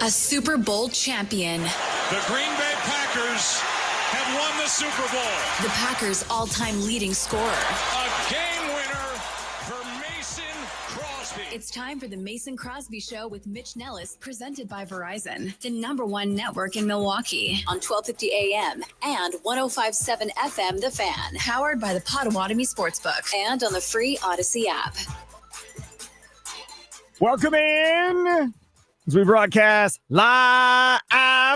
A Super Bowl champion. The Green Bay Packers have won the Super Bowl. The Packers' all-time leading scorer. A game winner for Mason Crosby. It's time for the Mason Crosby Show with Mitch Nellis, presented by Verizon, the #1 network in Milwaukee, on 1250 AM and 105.7 FM The Fan, powered by the Potawatomi Sportsbook, and on the free Odyssey app. Welcome in as we broadcast live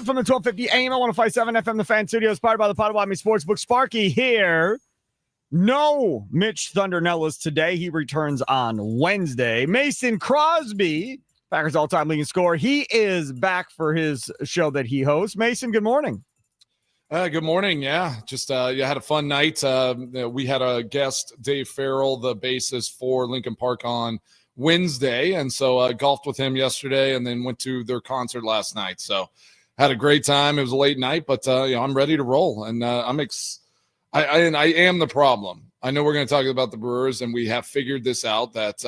from the 1250 AM and 105.7 FM The Fan Studios, powered by the Potawatomi Sportsbook. Sparky here. No Mitch Thunder Nellis today. He returns on Wednesday. Mason Crosby, Packers all-time leading scorer. He is back for his show that he hosts. Mason, good morning. Good morning. Yeah, just had a fun night. We had a guest, Dave Farrell, the bassist for Lincoln Park, on Wednesday, and so golfed with him yesterday, and then went to their concert last night. So had a great time. It was a late night, but I'm ready to roll, and I am the problem. I know we're going to talk about the Brewers, and we have figured this out that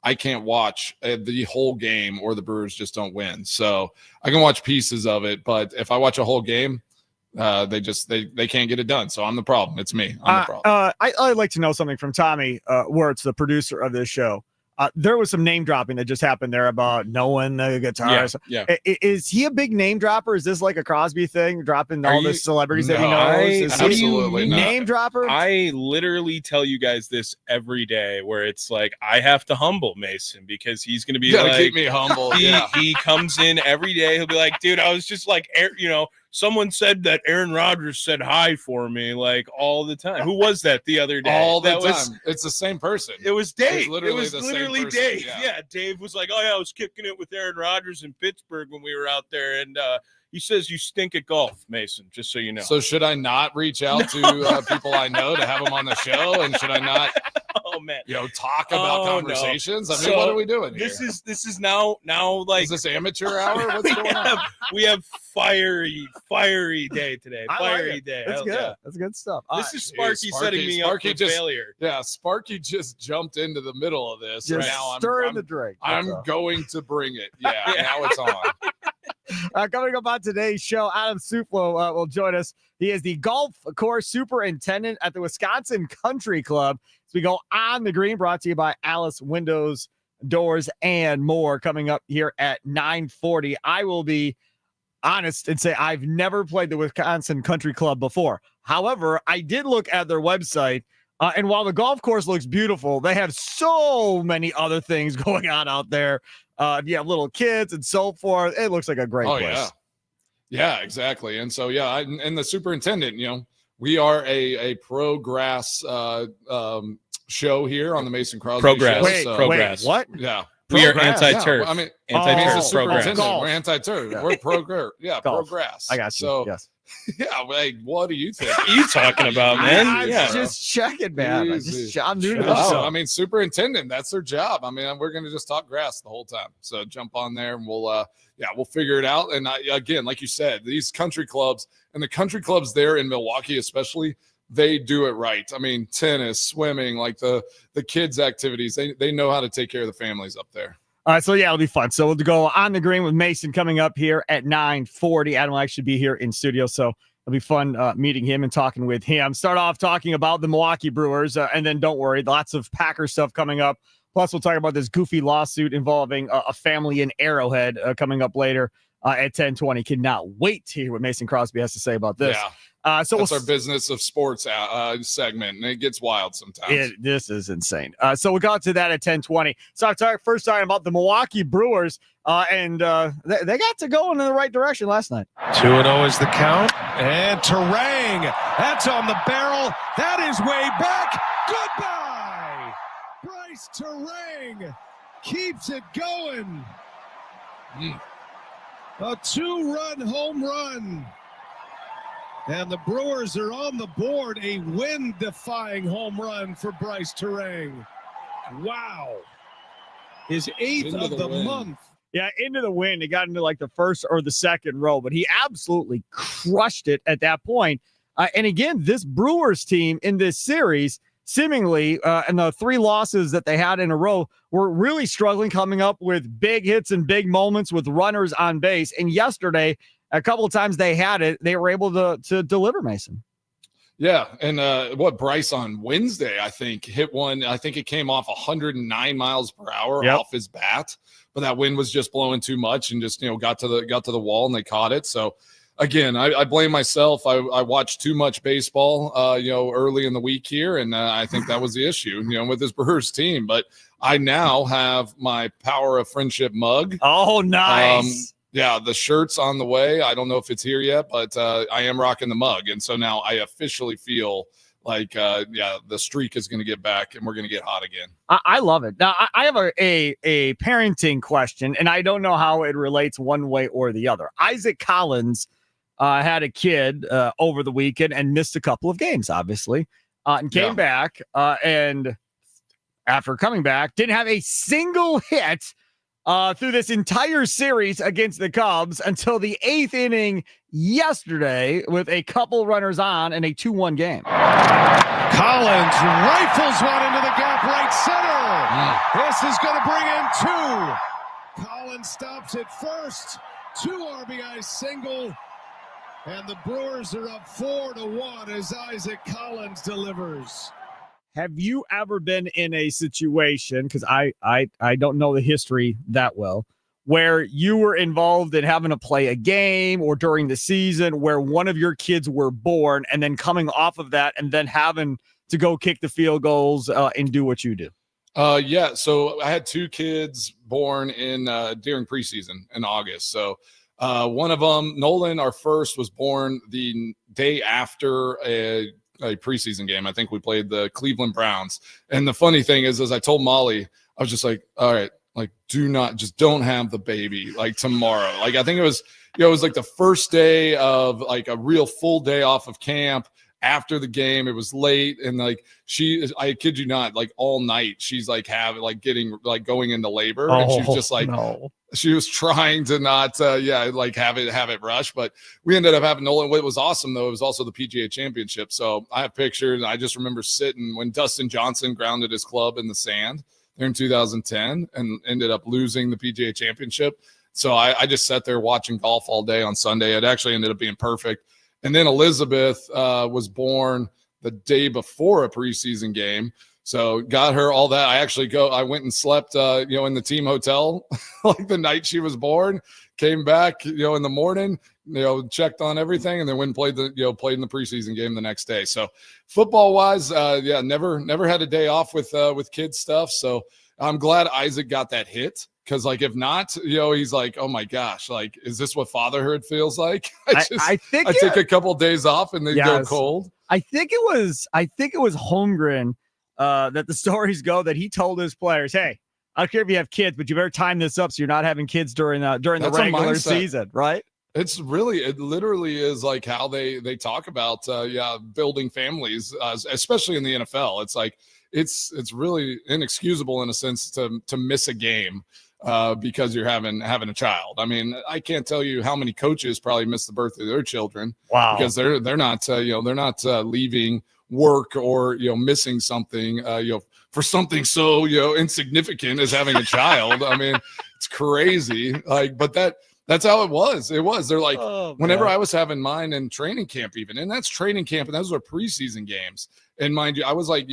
I can't watch the whole game, or the Brewers just don't win. So I can watch pieces of it, but if I watch a whole game, they can't get it done. So I'm the problem. It's me. I'm the problem. I'd like to know something from Tommy Wirtz, the producer of this show. There was some name dropping that just happened there about knowing the guitars. Yeah. Is he a big name dropper? Is this like a Crosby thing, dropping all the celebrities that he knows? Absolutely not. Name dropper? I literally tell you guys this every day, where it's like I have to humble Mason because he's going to be keep me humble. He comes in every day. He'll be like, dude, I was just like, someone said that Aaron Rodgers said hi for me like all the time. Who was that the other day? All the time. It's the same person. It was Dave. It was literally Dave. Yeah. Yeah, Dave was like, oh, yeah, I was kicking it with Aaron Rodgers in Pittsburgh when we were out there. And he says you stink at golf, Mason, just so you know. So should I not reach out to people I know to have them on the show? And should I not talk about conversations? No. I mean, what are we doing here? This is now like, is this amateur hour? What's going on? We have fiery day today. Fiery day. That's good. Yeah. That's good stuff. This is Sparky setting me up for failure. Yeah, Sparky just jumped into the middle of this. Just now stirring the drink. I'm going to bring it. Yeah, now it's on. Coming up on today's show, Adam Suflo will join us. He is the golf course superintendent at the Wisconsin Country Club. So we go on the green, brought to you by Alice Windows, Doors, and more. Coming up here at 9:40. I will be honest and say I've never played the Wisconsin Country Club before. However, I did look at their website, and while the golf course looks beautiful, they have so many other things going on out there. You have little kids and so forth. It looks like a great place. Yeah, exactly. And so, and the superintendent, we are a pro grass show here on the Mason Crosby Progress. Show. Progress. What? Yeah. We are anti-turf. Yeah. I mean, anti-turf progress. Golf. We're anti-turf. Yeah. We're pro-grass. Yeah, progress. I got you. So, yes. Yeah, like, what do you think? What are you talking about, man? I'm just checking, man. I'm new to this Oh, show. I mean, superintendent, that's their job. I mean, we're going to just talk grass the whole time. So jump on there and we'll figure it out. And again, like you said, these country clubs and the country clubs there in Milwaukee, especially, they do it right. I mean, tennis, swimming, like the kids' activities, they know how to take care of the families up there. All right, so it'll be fun. So we'll go on the green with Mason coming up here at 9:40. Adam will actually be here in studio, so it'll be fun meeting him and talking with him. Start off talking about the Milwaukee Brewers, and then don't worry, lots of Packer stuff coming up. Plus, we'll talk about this goofy lawsuit involving a family in Arrowhead coming up later at 10:20. Cannot wait to hear what Mason Crosby has to say about this. Yeah. So that's our business of sports segment, and it gets wild sometimes. This is insane. So we'll go to that at 10:20. So I'm first talking about the Milwaukee Brewers, and they got to go in the right direction last night. 2-0 is the count, and Terang, that's on the barrel. That is way back. Goodbye. Bryce Terang keeps it going. A 2-run home run. And the Brewers are on the board. A wind-defying home run for Bryce Terang. Wow. His 8th of the month. Yeah, into the wind. It got into like the first or the second row, but he absolutely crushed it at that point. And again, this Brewers team in this series seemingly, and the 3 losses that they had in a row were really struggling coming up with big hits and big moments with runners on base. And yesterday, a couple of times they had it, they were able to deliver, Mason. Yeah, and Bryce on Wednesday, I think, hit one. I think it came off 109 miles per hour off his bat, but that wind was just blowing too much and just got to the wall and they caught it. So again, I blame myself. I watched too much baseball, early in the week here, and I think that was the issue, with this Brewers team. But I now have my Power of Friendship mug. Oh, nice. Yeah, the shirt's on the way. I don't know if it's here yet, but I am rocking the mug, and so now I officially feel like, the streak is going to get back, and we're going to get hot again. I love it. Now, I have a parenting question, and I don't know how it relates one way or the other. Isaac Collins had a kid over the weekend and missed a couple of games, obviously, and came back, and after coming back, didn't have a single hit through this entire series against the Cubs until the 8th inning yesterday with a couple runners on in a 2-1 game. Collins rifles one into the gap right center. This is going to bring in 2. Collins stops at first. 2 RBI single. And the Brewers are up 4-1 as Isaac Collins delivers. Have you ever been in a situation, because I don't know the history that well, where you were involved in having to play a game or during the season where one of your kids were born and then coming off of that and then having to go kick the field goals and do what you do? Yeah, so I had 2 kids born during preseason in August. So one of them, Nolan, our first, was born the day after a preseason game. I think we played the Cleveland Browns. And the funny thing is I told Molly, I was just like, all right, like, don't have the baby like tomorrow. Like, I think it was like the first day of like a real full day off of camp. After the game, it was late, and like I kid you not, like all night she's like going into labor, and she was just like, she was trying to not have it rush, but we ended up having Nolan. What was awesome though, it was also the PGA Championship. So I have pictures. I just remember sitting when Dustin Johnson grounded his club in the sand there in 2010 and ended up losing the PGA Championship. So I just sat there watching golf all day on Sunday. It actually ended up being perfect. And then Elizabeth was born the day before a preseason game. So got her all that. I went and slept, in the team hotel like the night she was born, came back, in the morning, checked on everything, and then went and played in the preseason game the next day. So football wise, never had a day off with kids stuff. So I'm glad Isaac got that hit. Because, like, if not, he's like, oh, my gosh, like, is this what fatherhood feels like? I take a couple of days off and then go cold. I think it was Holmgren that the stories go that he told his players, hey, I don't care if you have kids, but you better time this up so you're not having kids during the regular season, right? It literally is like how they talk about, building families, especially in the NFL. It's like, it's really inexcusable in a sense to miss a game. Because you're having a child. I mean, I can't tell you how many coaches probably miss the birth of their children. Wow. Because they're not leaving work or missing something for something so insignificant as having a child. I mean, it's crazy. Like, but that's how it was. They're like, whenever I was having mine in training camp, even, and that's training camp, and those are preseason games. And mind you, I was like,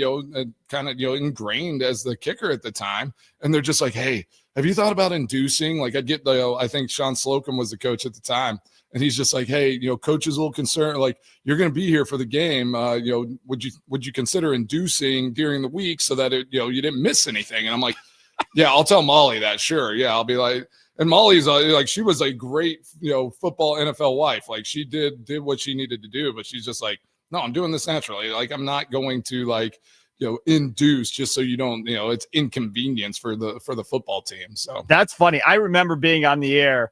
kind of, ingrained as the kicker at the time. And they're just like, hey, have you thought about inducing? Like, I'd get I think Sean Slocum was the coach at the time. And he's just like, hey, coach is a little concerned. Like, you're going to be here for the game. Would you consider inducing during the week so that you didn't miss anything? And I'm like, yeah, I'll tell Molly that. Sure. Yeah. I'll be like, and Molly's like, she was a great, football NFL wife. Like, she did what she needed to do, but she's just like, no, I'm doing this naturally. Like, I'm not going to induce just so you don't, it's inconvenience for the football team. So that's funny. I remember being on the air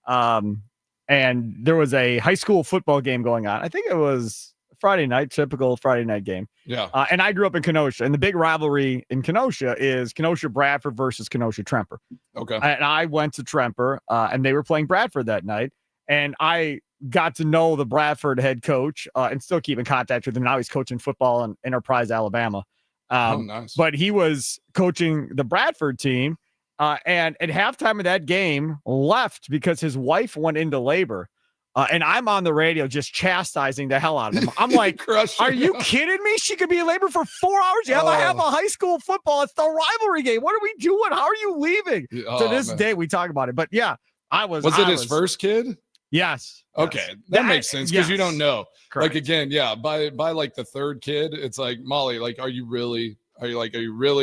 and there was a high school football game going on. I think it was Friday night, typical Friday night game. Yeah. And I grew up in Kenosha, and the big rivalry in Kenosha is Kenosha Bradford versus Kenosha Tremper. Okay. And I went to Tremper and they were playing Bradford that night. And I got to know the Bradford head coach and still keep in contact with him. Now he's coaching football in Enterprise, Alabama. Nice. But he was coaching the Bradford team, and at halftime of that game left because his wife went into labor. And I'm on the radio just chastising the hell out of him. I'm like, are you kidding me? She could be in labor for 4 hours. You have to have a high school football. It's the rivalry game. What are we doing? How are you leaving? To this day, we talk about it. But yeah, Was it his first kid? Yes. Okay. Yes. That makes sense because you don't know. Correct. Like, again, yeah, by like the third kid, it's like, Molly, like, are you really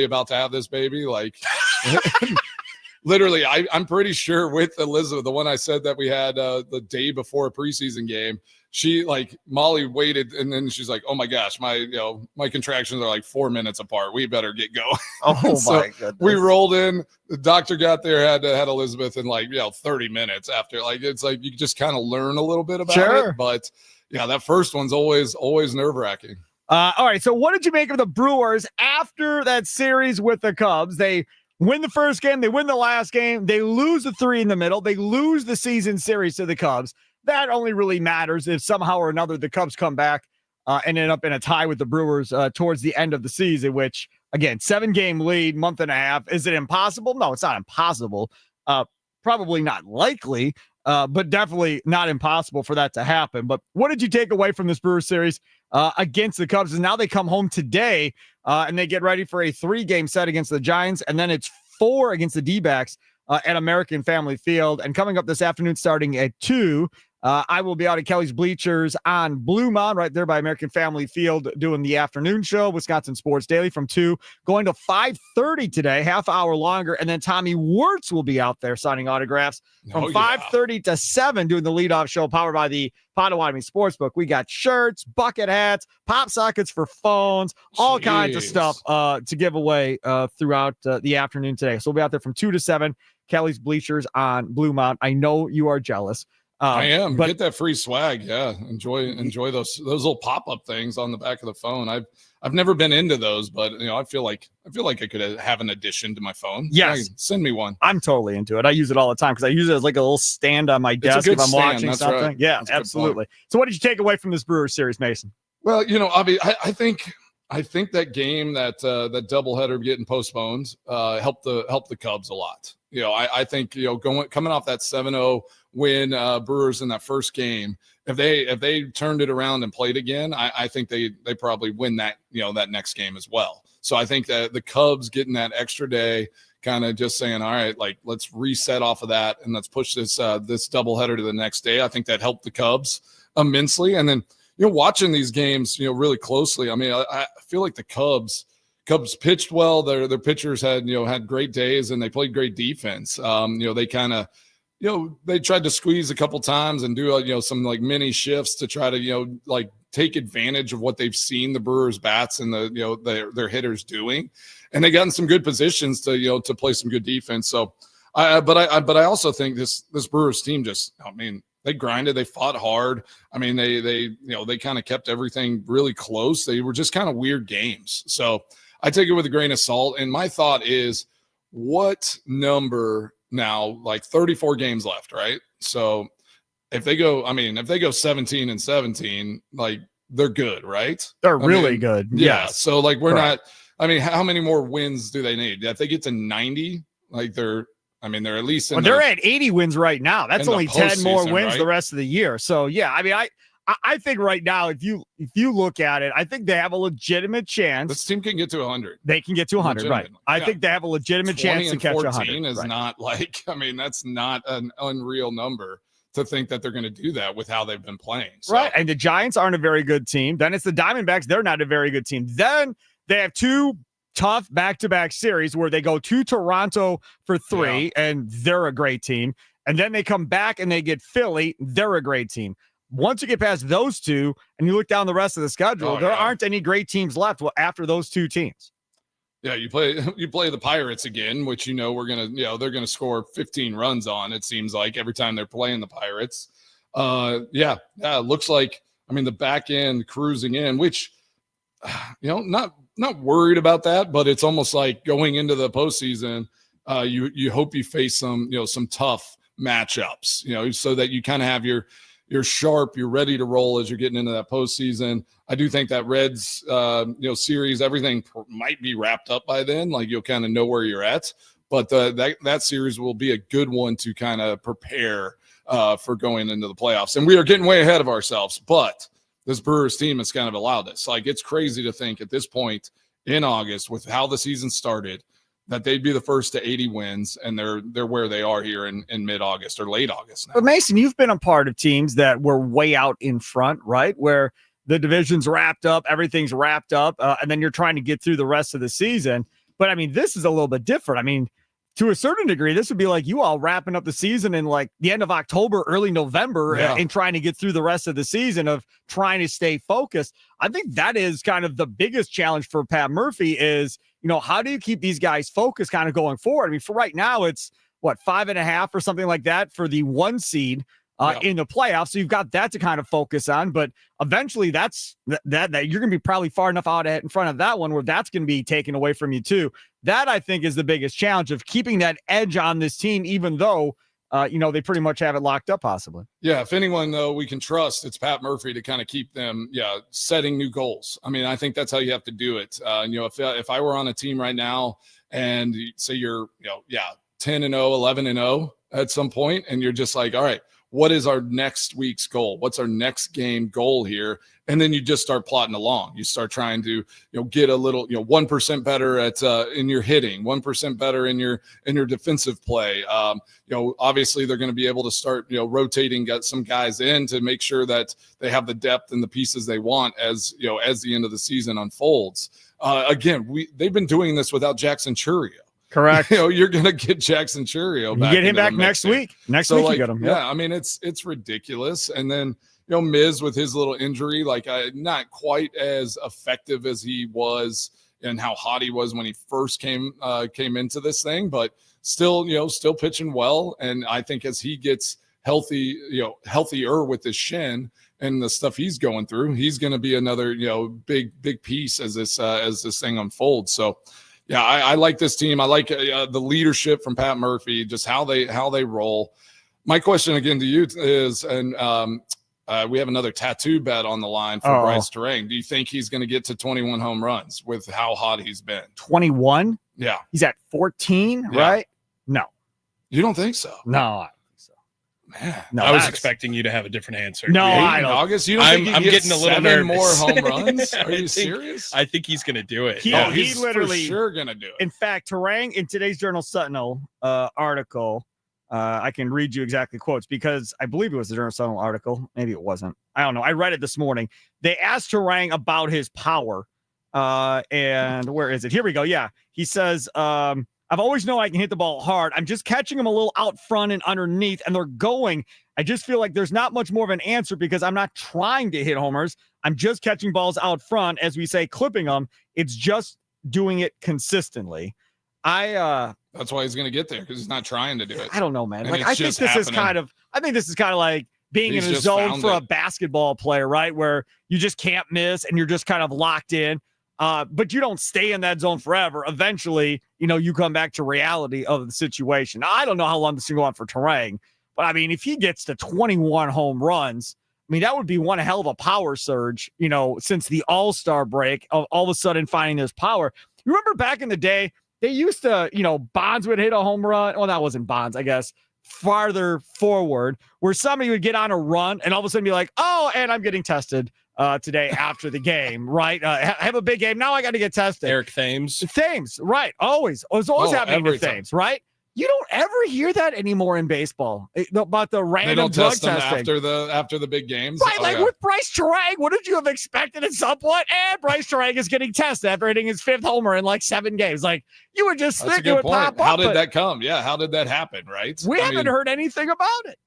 about to have this baby? Like, literally, I'm pretty sure with Elizabeth, the one I said that we had the day before a preseason game, Molly waited, and then she's like, oh my gosh, my contractions are like 4 minutes apart. We better get going. Oh So my goodness. we rolled in. The doctor got there, had Elizabeth in 30 minutes after. Like, it's like you just kind of learn a little bit about it. But yeah, that first one's always nerve-wracking. All right. So what did you make of the Brewers after that series with the Cubs? They win the first game. They win the last game. They lose the 3 in the middle. They lose the season series to the Cubs. That only really matters if somehow or another the Cubs come back and end up in a tie with the Brewers towards the end of the season, which, again, 7-game lead, month and a half. Is it impossible? No, it's not impossible. Probably not likely, but definitely not impossible for that to happen. But what did you take away from this Brewers series against the Cubs? And now they come home today and they get ready for a 3-game set against the Giants, and then it's 4 against the D-backs at American Family Field. And coming up this afternoon starting at 2, I will be out at Kelly's Bleachers on Blue Mound right there by American Family Field doing the afternoon show, Wisconsin Sports Daily from 2, going to 5:30 today, half hour longer. And then Tommy Wirtz will be out there signing autographs from 5:30 to 7 doing the leadoff show powered by the Potawatomi Sportsbook. We got shirts, bucket hats, pop sockets for phones, all kinds of stuff to give away throughout the afternoon today. So we'll be out there from 2 to 7, Kelly's Bleachers on Blue Mound. I know you are jealous. I am. But get that free swag. Yeah, enjoy those little pop-up things on the back of the phone. I've never been into those, but I feel like I could have an addition to my phone. Yes, send me one. I'm totally into it. I use it all the time because I use it as like a little stand on my desk if I'm watching something. Right. Yeah, that's absolutely. So, what did you take away from this Brewers series, Mason? Well, Abby, I think that game, that doubleheader getting postponed, helped the Cubs a lot. I think coming off that 7-0 win, Brewers in that first game, if they turned it around and played again, I think they probably win that that next game as well. So I think that the Cubs getting that extra day, kind of just saying, all right, like, let's reset off of that and let's push this doubleheader to the next day. I think that helped the Cubs immensely. And then watching these games really closely, I mean, I feel like the Cubs pitched well. Their pitchers had great days and they played great defense. They kind of they tried to squeeze a couple times and do some like mini shifts to try to like take advantage of what they've seen the Brewers bats and their hitters doing, and they got in some good positions to play some good defense. So but I also think this Brewers team they grinded, they fought hard. I mean, they kind of kept everything really close. They were just kind of weird games. So I take it with a grain of salt. And my thought is, what number now, like 34 games left, right? So if they go 17-17, like, they're good, right? They're really good. Yeah. Yes. So like, we're not, I mean, how many more wins do they need? If they get to 90, like they're at least they're at 80 wins right now. That's only 10 more wins right? the rest of the year. So yeah, I mean, I think right now, if you look at it, I think they have a legitimate chance. This team can get to 100. They can get to 100, right? I think they have a legitimate chance to catch 100. Is not like, I mean, that's not an unreal number to think that they're going to do that with how they've been playing. So. Right, and the Giants aren't a very good team. Then it's the Diamondbacks. They're not a very good team. Then they have 2 tough back-to-back series where they go to Toronto for 3, and they're a great team. And then they come back and they get Philly. They're a great team. Once you get past those 2 and you look down the rest of the schedule, there aren't any great teams left after those 2 teams. Yeah, you play the Pirates again, which they're gonna score 15 runs on. It seems like every time they're playing the Pirates. It looks like, I mean, the back end cruising in, which not worried about that, but it's almost like going into the postseason, you hope you face some tough matchups, so that you kind of have your you're sharp, you're ready to roll as you're getting into that postseason. I do think that Reds, series, everything might be wrapped up by then. Like you'll kind of know where you're at, but that series will be a good one to kind of prepare for going into the playoffs. And we are getting way ahead of ourselves, but this Brewers team has kind of allowed us. Like it's crazy to think at this point in August with how the season started that they'd be the first to 80 wins, and they're where they are here in mid-August or late August now. But Mason, you've been a part of teams that were way out in front, right? Where the division's wrapped up, everything's wrapped up, and then you're trying to get through the rest of the season. But I mean, this is a little bit different. I mean, to a certain degree, this would be like you all wrapping up the season in like the end of October, early November, and trying to get through the rest of the season of trying to stay focused. I think that is kind of the biggest challenge for Pat Murphy is, how do you keep these guys focused kind of going forward? I mean, for right now, it's 5.5 or something like that for the 1 seed in the playoffs. So you've got that to kind of focus on, but eventually that's that you're going to be probably far enough out in front of that one where that's going to be taken away from you too. That I think is the biggest challenge of keeping that edge on this team, even though, they pretty much have it locked up possibly. Yeah. If anyone though we can trust, it's Pat Murphy to kind of keep them, setting new goals. I mean, I think that's how you have to do it. If I were on a team right now and say you're, 10-0, 11-0 at some point, and you're just like, all right, what is our next week's goal? What's our next game goal here? And then you just start plotting along. You start trying to, get a little, 1% better at in your hitting, 1% better in your defensive play. Obviously they're going to be able to start, rotating, get some guys in to make sure that they have the depth and the pieces they want as the end of the season unfolds. Again, they've been doing this without Jackson Churio. Correct. You're going to get Jackson Churio back. You get him back next week. Next week you get him. Yeah, I mean, it's ridiculous. And then, Miz with his little injury, not quite as effective as he was and how hot he was when he first came into this thing, but still pitching well. And I think as he gets healthy, healthier with his shin and the stuff he's going through, he's going to be another, big piece as this thing unfolds. So, yeah, I like this team. I like the leadership from Pat Murphy, just how they roll. My question again to you is, and we have another tattoo bet on the line for Bryce Terang. Do you think he's going to get to 21 home runs with how hot he's been? 21? Yeah. He's at 14, right? No. You don't think so? No, I don't think so. Man, no, I was expecting you to have a different answer. No, I don't. August, you don't think I'm getting a little nervous. More home runs? Are you serious? I think he's going to do it. He's literally for sure going to do it. In fact, Terang in today's Journal Sentinel article, I can read you exactly quotes because I believe it was the Journal Sentinel article. Maybe it wasn't. I don't know. I read it this morning. They asked Terang about his power. And where is it? Here we go. Yeah. He says, I've always known I can hit the ball hard. I'm just catching them a little out front and underneath, and they're going. I just feel like there's not much more of an answer because I'm not trying to hit homers. I'm just catching balls out front, as we say, clipping them. It's just doing it consistently. That's why he's going to get there because he's not trying to do it. I don't know, man. And I think this is kind of like being in a zone for a basketball player, right? Where you just can't miss and you're just kind of locked in. But you don't stay in that zone forever. Eventually, you come back to reality of the situation. Now, I don't know how long this can go on for Terang, but I mean, if he gets to 21 home runs, I mean, that would be one hell of a power surge, since the All-Star break of all of a sudden finding this power. You remember back in the day, they used to, Bonds would hit a home run. Well, that wasn't Bonds, I guess. Farther forward, where somebody would get on a run and all of a sudden be like, oh, and I'm getting tested today after the game, right? Have a big game. Now I got to get tested. Eric Thames, right? Always. It's always happening with Thames, right? You don't ever hear that anymore in baseball about the random drug testing after the big games, right? With Bryce Terang, what did you have expected at some point? And Bryce Terang is getting tested after hitting his 5th homer in like 7 games. Like you would just think it would pop up. How did that come? Yeah, how did that happen? Right? We haven't heard anything about it.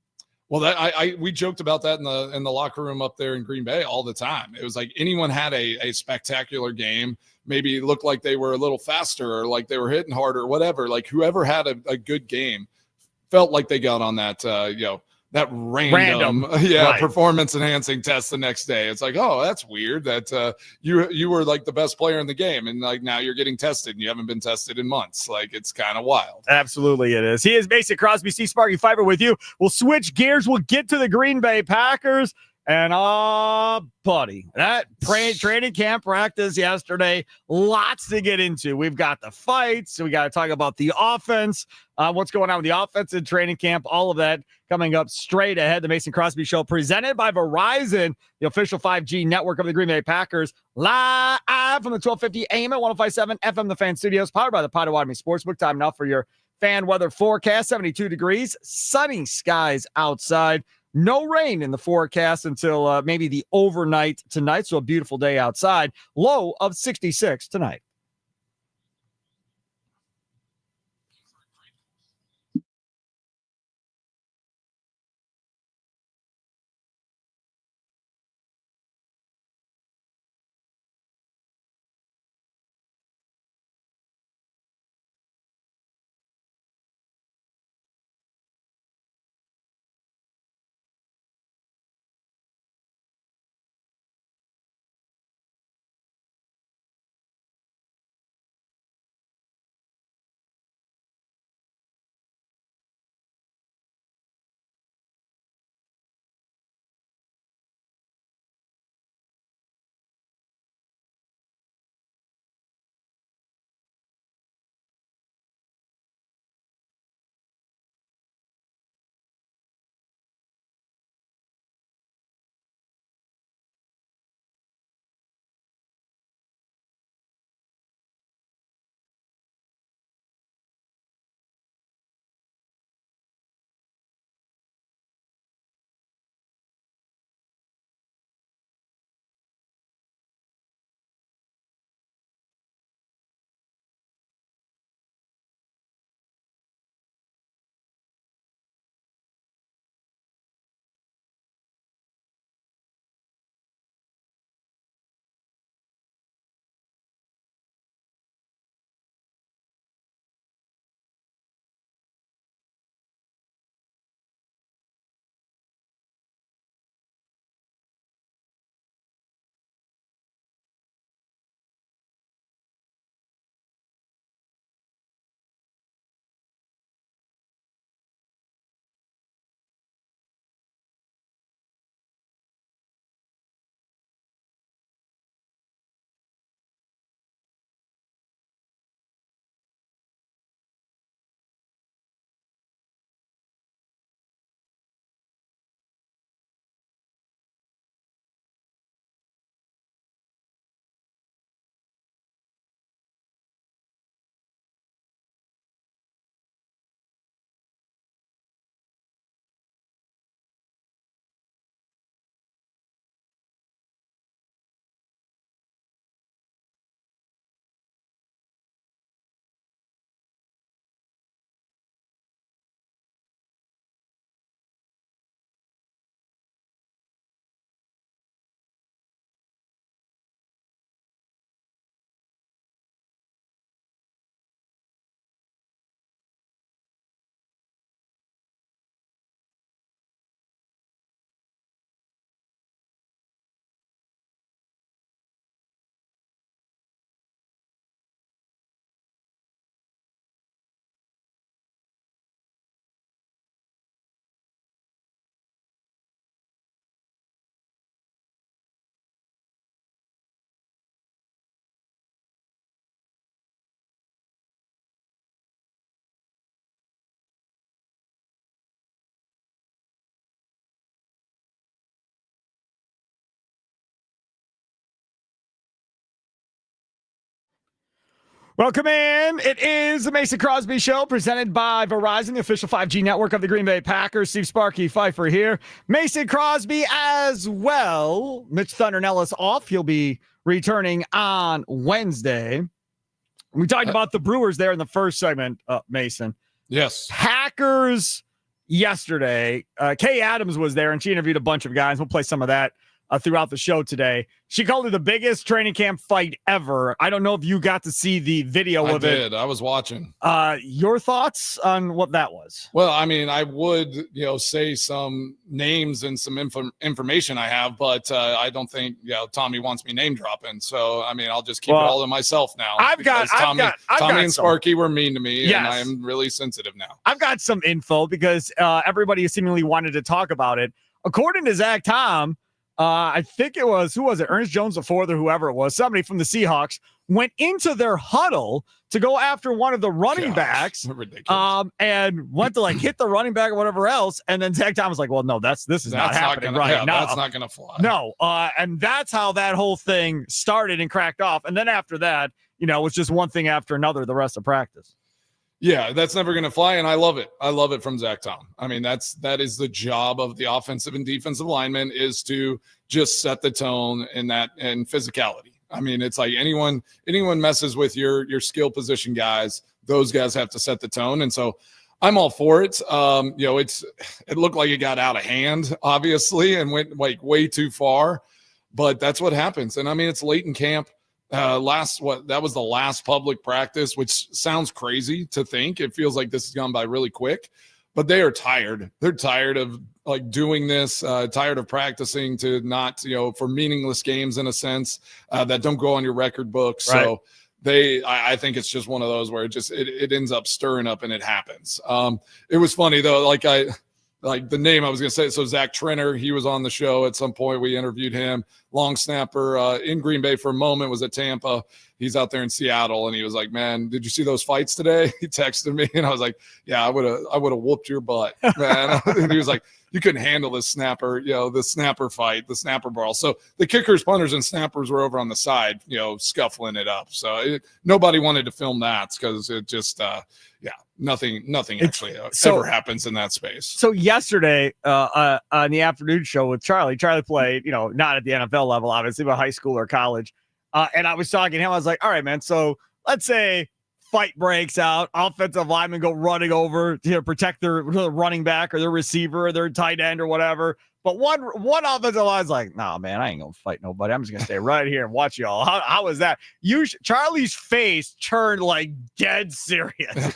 Well, we joked about that in the locker room up there in Green Bay all the time. It was like anyone had a spectacular game, maybe it looked like they were a little faster or like they were hitting harder or whatever. Like whoever had a good game felt like they got on that that random Right. performance enhancing test the next day. It's like, oh, that's weird that you were like the best player in the game, and like now you're getting tested and you haven't been tested in months. Like, it's kind of wild. Absolutely it is. He is Mason Crosby, Steve Sparky, Fifer with you. We'll switch gears. We'll get to the Green Bay Packers. And, buddy, that training camp practice yesterday, lots to get into. We've got the fights. So we got to talk about the offense, what's going on with the offense in training camp, all of that coming up straight ahead. The Mason Crosby Show presented by Verizon, the official 5G network of the Green Bay Packers, live from the 1250 AM at 105.7 FM, the Fan Studios, powered by the Potawatomi Sportsbook. Time now for your fan weather forecast, 72 degrees, sunny skies outside. No rain in the forecast until maybe the overnight tonight. So a beautiful day outside. Low of 66 tonight. Welcome in. It is the Mason Crosby Show presented by Verizon, the official 5G network of the Green Bay Packers. Steve Sparky, Fifer here. Mason Crosby as well. Mitch Thunder Nellis off. He'll be returning on Wednesday. We talked about the Brewers there in the first segment, Mason. Yes. Packers yesterday. Kay Adams was there, and she interviewed a bunch of guys. We'll play some of that throughout the show today. She called it the biggest training camp fight ever. I don't know if you got to see the video of it. I did. I was watching. Your thoughts on what that was? Well, I mean, I would, say some names and some information I have, but I don't think, Tommy wants me name dropping. So, I mean, I'll just keep it all to myself now. Tommy and Sparky were mean to me, and I'm really sensitive now. I've got some info because everybody seemingly wanted to talk about it. According to Zach Tom, I think it was, who was it? Ernest Jones IV or whoever it was, somebody from the Seahawks went into their huddle to go after one of the running backs and went to hit the running back or whatever else. And then Zach Tom was like, well, no, this is not happening right now. That's not going to fly. No. And that's how that whole thing started and cracked off. And then after that, it was just one thing after another the rest of practice. Yeah, that's never going to fly, and I love it. I love it from Zach Tom. I mean, that is the job of the offensive and defensive lineman, is to just set the tone and physicality. I mean, it's like anyone messes with your skill position guys, those guys have to set the tone, and so I'm all for it. It looked like it got out of hand, obviously, and went way too far, but that's what happens. And I mean, it's late in camp. That was the last public practice, which sounds crazy to think. It feels like this has gone by really quick, but they are tired. They're tired of doing this, tired of practicing to not, for meaningless games in a sense, that don't go on your record book. Right. So I think it's just one of those where it ends up stirring up and it happens. It was funny though. The name I was going to say. So Zach Trenner, he was on the show at some point. We interviewed him. Long snapper in Green Bay for a moment, was at Tampa. He's out there in Seattle, and he was like, "Man, did you see those fights today?" He texted me, and I was like, "Yeah, I would have whooped your butt, man." And he was like, "You couldn't handle this snapper, the snapper fight, the snapper brawl." So the kickers, punters, and snappers were over on the side, scuffling it up. So nobody wanted to film that because it just, nothing actually ever happens in that space. So yesterday on the afternoon show with Charlie played, not at the NFL level, obviously, but high school or college. And I was talking to him. I was like, all right, man. So let's say fight breaks out, offensive linemen go running over to protect their running back or their receiver or their tight end or whatever. But one offensive line's like, nah, man, I ain't gonna fight nobody. I'm just gonna stay right here and watch y'all. How was that? Charlie's face turned dead serious.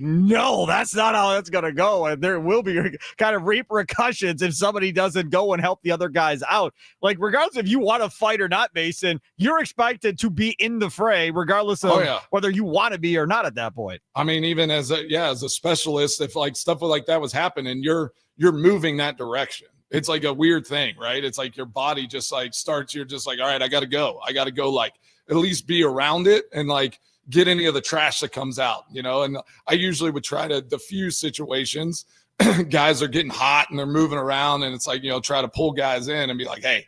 No, that's not how that's gonna go. And there will be kind of repercussions if somebody doesn't go and help the other guys out. Regardless if you want to fight or not, Mason, you're expected to be in the fray, regardless of whether you want to be or not at that point. I mean, even as a specialist, if stuff like that was happening, you're moving that direction. It's like a weird thing, right? It's like your body just starts, you're just all right, I got to go, at least be around it and get any of the trash that comes out, and I usually would try to diffuse situations. Guys are getting hot and they're moving around, and it's try to pull guys in and be like, hey,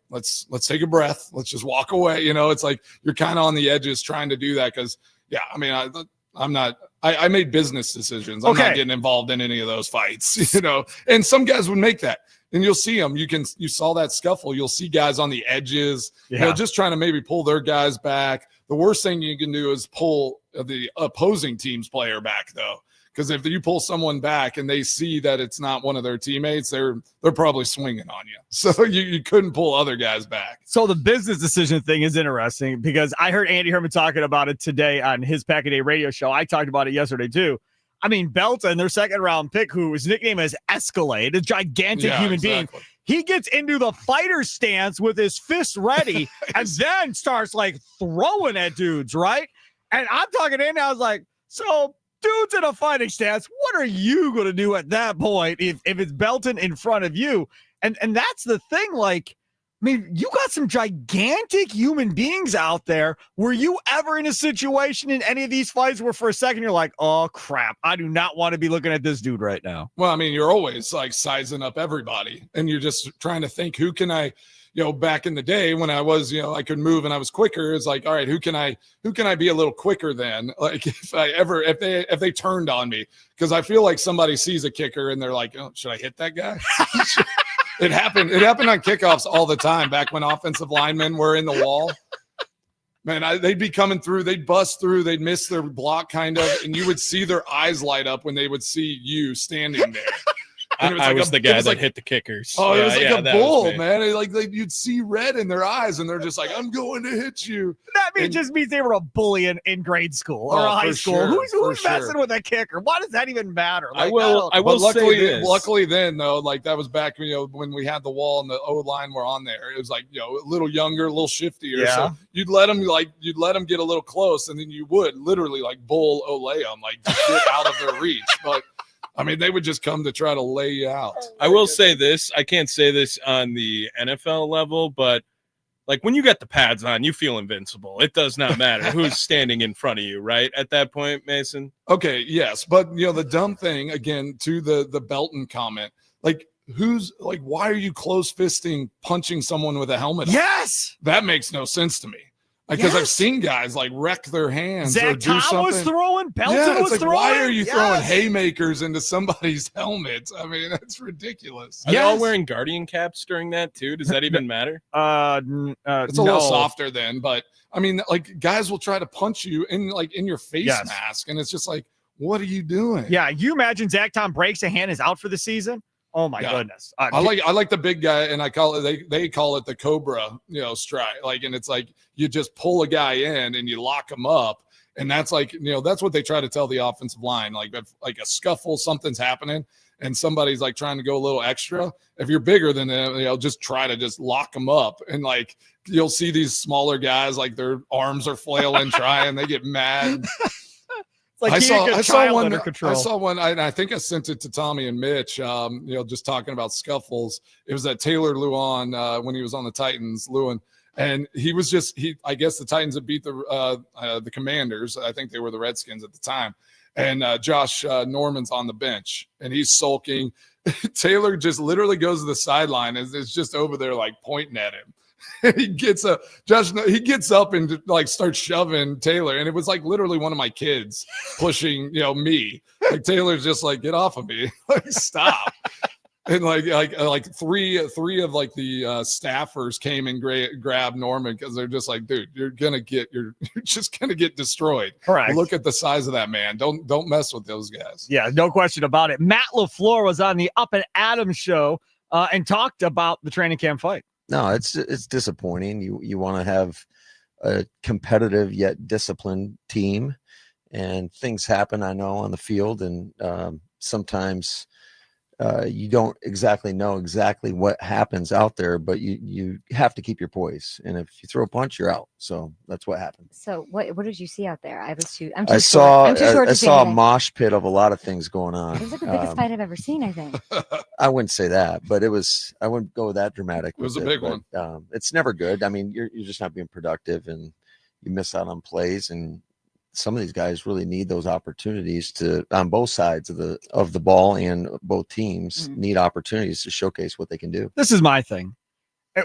let's take a breath. Let's just walk away. It's you're kind of on the edges trying to do that. Cause I mean, I made business decisions. I'm not getting involved in any of those fights, and some guys would make that, and you'll see them. You saw that scuffle. You'll see guys on the edges, just trying to maybe pull their guys back. The worst thing you can do is pull the opposing team's player back, though. Because if you pull someone back and they see that it's not one of their teammates, they're probably swinging on you. So you couldn't pull other guys back. So the business decision thing is interesting because I heard Andy Herman talking about it today on his Pack a Day radio show. I talked about it yesterday too. I mean, Belton, their second round pick, who his nickname is Escalade, a gigantic human being. He gets into the fighter stance with his fists ready and then starts throwing at dudes, right? And I'm talking to Andy, I was like, so dude's in a fighting stance. What are you going to do at that point if it's Belton in front of you? And that's the thing. I mean, you got some gigantic human beings out there. Were you ever in a situation in any of these fights where for a second you're like, oh, crap, I do not want to be looking at this dude right now? Well, I mean, you're always sizing up everybody, and you're just trying to think, who can I back in the day when I was, I could move and I was quicker. It's all right, who can I be a little quicker than? If they turned on me, because I feel like somebody sees a kicker and they're like, oh, should I hit that guy? It happened on kickoffs all the time back when offensive linemen were in the wall. Man, they'd be coming through, they'd bust through, they'd miss their block kind of, and you would see their eyes light up when they would see you standing there. I was the guy that hit the kickers. Oh, it was like a bull, was man. Like you'd see red in their eyes, and they're just like, "I'm going to hit you." That just means they were a bully in grade school or high school. Sure, who's messing with a kicker? Why does that even matter? Like, I will say luckily then though, like that was back when we had the wall and the O line were on there. It was like a little younger, a little shiftier. Yeah. So you'd let them get a little close, and then you would literally like bull Olay them, like to get out of their reach. But I mean, they would just come to try to lay you out. I will say this. I can't say this on the NFL level, but like when you got the pads on, you feel invincible. It does not matter who's standing in front of you, right? At that point, Mason. Okay, yes. But the dumb thing again to the Belton comment, like why are you close fisting punching someone with a helmet on? Yes. That makes no sense to me. Because I've seen guys like wreck their hands or do Tom something. was throwing, Belton was throwing. Why are you throwing haymakers into somebody's helmet? I mean, that's ridiculous. Are they all wearing Guardian caps during that too? Does that even matter? It's a little softer then, but I mean, like guys will try to punch you in your face mask, and it's just like, what are you doing? Yeah, you imagine Zach Tom breaks a hand, is out for the season. Oh my goodness! I like the big guy, and I call it they call it the Cobra, strike. Like, and it's like you just pull a guy in and you lock him up, and that's like that's what they try to tell the offensive line. Like if like a scuffle, something's happening, and somebody's like trying to go a little extra. If you're bigger than them, just try to just lock them up, and like you'll see these smaller guys like their arms are flailing, trying. They get mad. Like I saw one. I think I sent it to Tommy and Mitch. Just talking about scuffles. It was that Taylor Lewan when he was on the Titans. Lewan, and he was I guess the Titans had beat the Commanders. I think they were the Redskins at the time. And Josh Norman's on the bench, and he's sulking. Taylor just literally goes to the sideline and is just over there like pointing at him. He gets up and like starts shoving Taylor, and it was like literally one of my kids pushing me. Like Taylor's just like, get off of me, like stop. And like three of like the staffers came and grabbed Norman because they're just like, dude, you're just gonna get destroyed. Correct. Look at the size of that man. Don't mess with those guys. Yeah, no question about it. Matt LaFleur was on the Up and Adams show and talked about the training camp fight. No, it's disappointing. You want to have a competitive yet disciplined team, and things happen, I know, on the field, and sometimes you don't exactly know exactly what happens out there, but you have to keep your poise, and if you throw a punch, you're out. So that's what happened. So what did you see out there? I saw a mosh pit of a lot of things going on. It was like the biggest fight I've ever seen, I think. I wouldn't say that, but I wouldn't go that dramatic. It was a big one. It's never good. I mean, you're just not being productive, and you miss out on plays, and some of these guys really need those opportunities on both sides of the ball, and both teams need opportunities to showcase what they can do. This is my thing.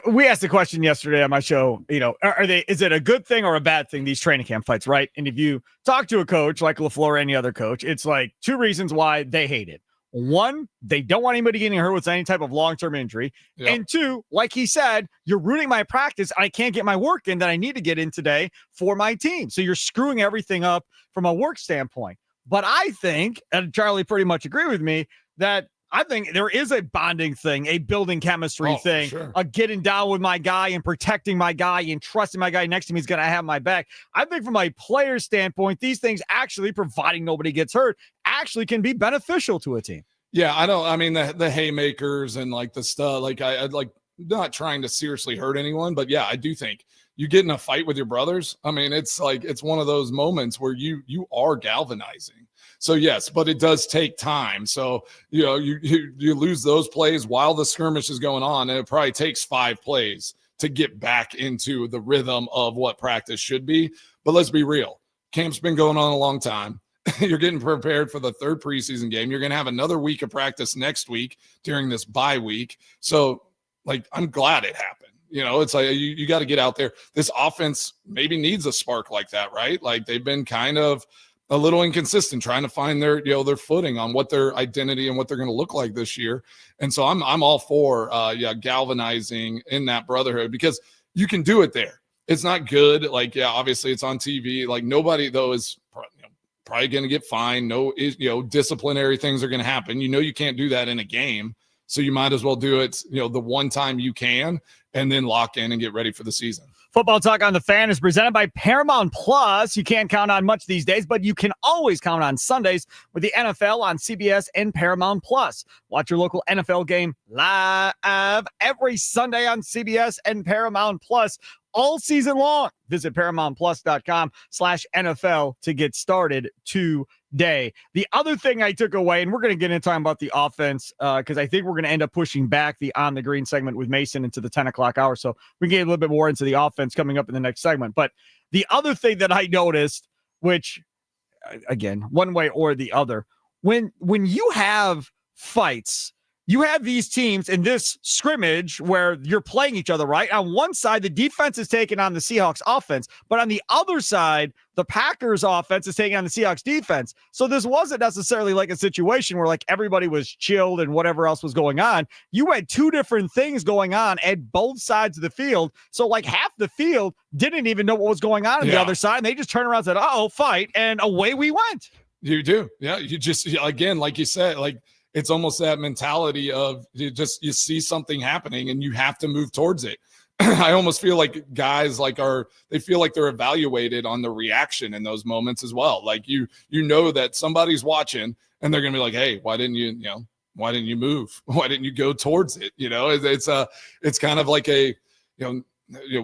We asked the question yesterday on my show, is it a good thing or a bad thing, these training camp fights, right? And if you talk to a coach like LaFleur or any other coach, it's like two reasons why they hate it. One, they don't want anybody getting hurt with any type of long-term injury. Yep. And two, like he said, you're ruining my practice. I can't get my work in that I need to get in today for my team. So you're screwing everything up from a work standpoint. But I think, and Charlie pretty much agree with me, that I think there is a bonding thing, a building chemistry thing, sure. A getting down with my guy and protecting my guy and trusting my guy next to me is going to have my back. I think from a player standpoint, these things actually, providing nobody gets hurt, actually can be beneficial to a team. Yeah, I mean, the haymakers and like the stuff, like I'd like not trying to seriously hurt anyone, but yeah, I do think you get in a fight with your brothers. I mean, it's like, it's one of those moments where you are galvanizing. So yes, but it does take time. So, you lose those plays while the skirmish is going on, and it probably takes 5 plays to get back into the rhythm of what practice should be. But let's be real. Camp's been going on a long time. You're getting prepared for the 3rd preseason game. You're going to have another week of practice next week during this bye week. So, like, I'm glad it happened. It's like you got to get out there. This offense maybe needs a spark like that, right? Like, they've been kind of a little inconsistent trying to find their footing on what their identity and what they're going to look like this year. And so I'm all for galvanizing in that brotherhood, because you can do it there. It's not good. Like, yeah, obviously it's on TV. Like, nobody though is probably going to get fined. No, disciplinary things are going to happen. You can't do that in a game. So you might as well do it, the one time you can, and then lock in and get ready for the season. Football Talk on the Fan is presented by Paramount Plus. You can't count on much these days, but you can always count on Sundays with the NFL on CBS and Paramount Plus. Watch your local NFL game live every Sunday on CBS and Paramount Plus all season long. Visit ParamountPlus.com/NFL to get started today. The other thing I took away, and we're going to get into talking about the offense because I think we're going to end up pushing back the On the Green segment with Mason into the 10 o'clock hour. So we can get a little bit more into the offense coming up in the next segment. But the other thing that I noticed, which, again, one way or the other, when you have fights, you have these teams in this scrimmage where you're playing each other, right? On one side, the defense is taking on the Seahawks offense, but on the other side, the Packers offense is taking on the Seahawks defense. So this wasn't necessarily like a situation where like everybody was chilled and whatever else was going on. You had two different things going on at both sides of the field. So like half the field didn't even know what was going on the other side. And they just turned around and said, "Oh, fight." And away we went. You do. Yeah. You just, again, like you said, like, it's almost that mentality of you see something happening and you have to move towards it. I almost feel like guys they feel like they're evaluated on the reaction in those moments as well. Like that somebody's watching and they're going to be like, "Hey, why didn't you move? Why didn't you go towards it?" It's kind of like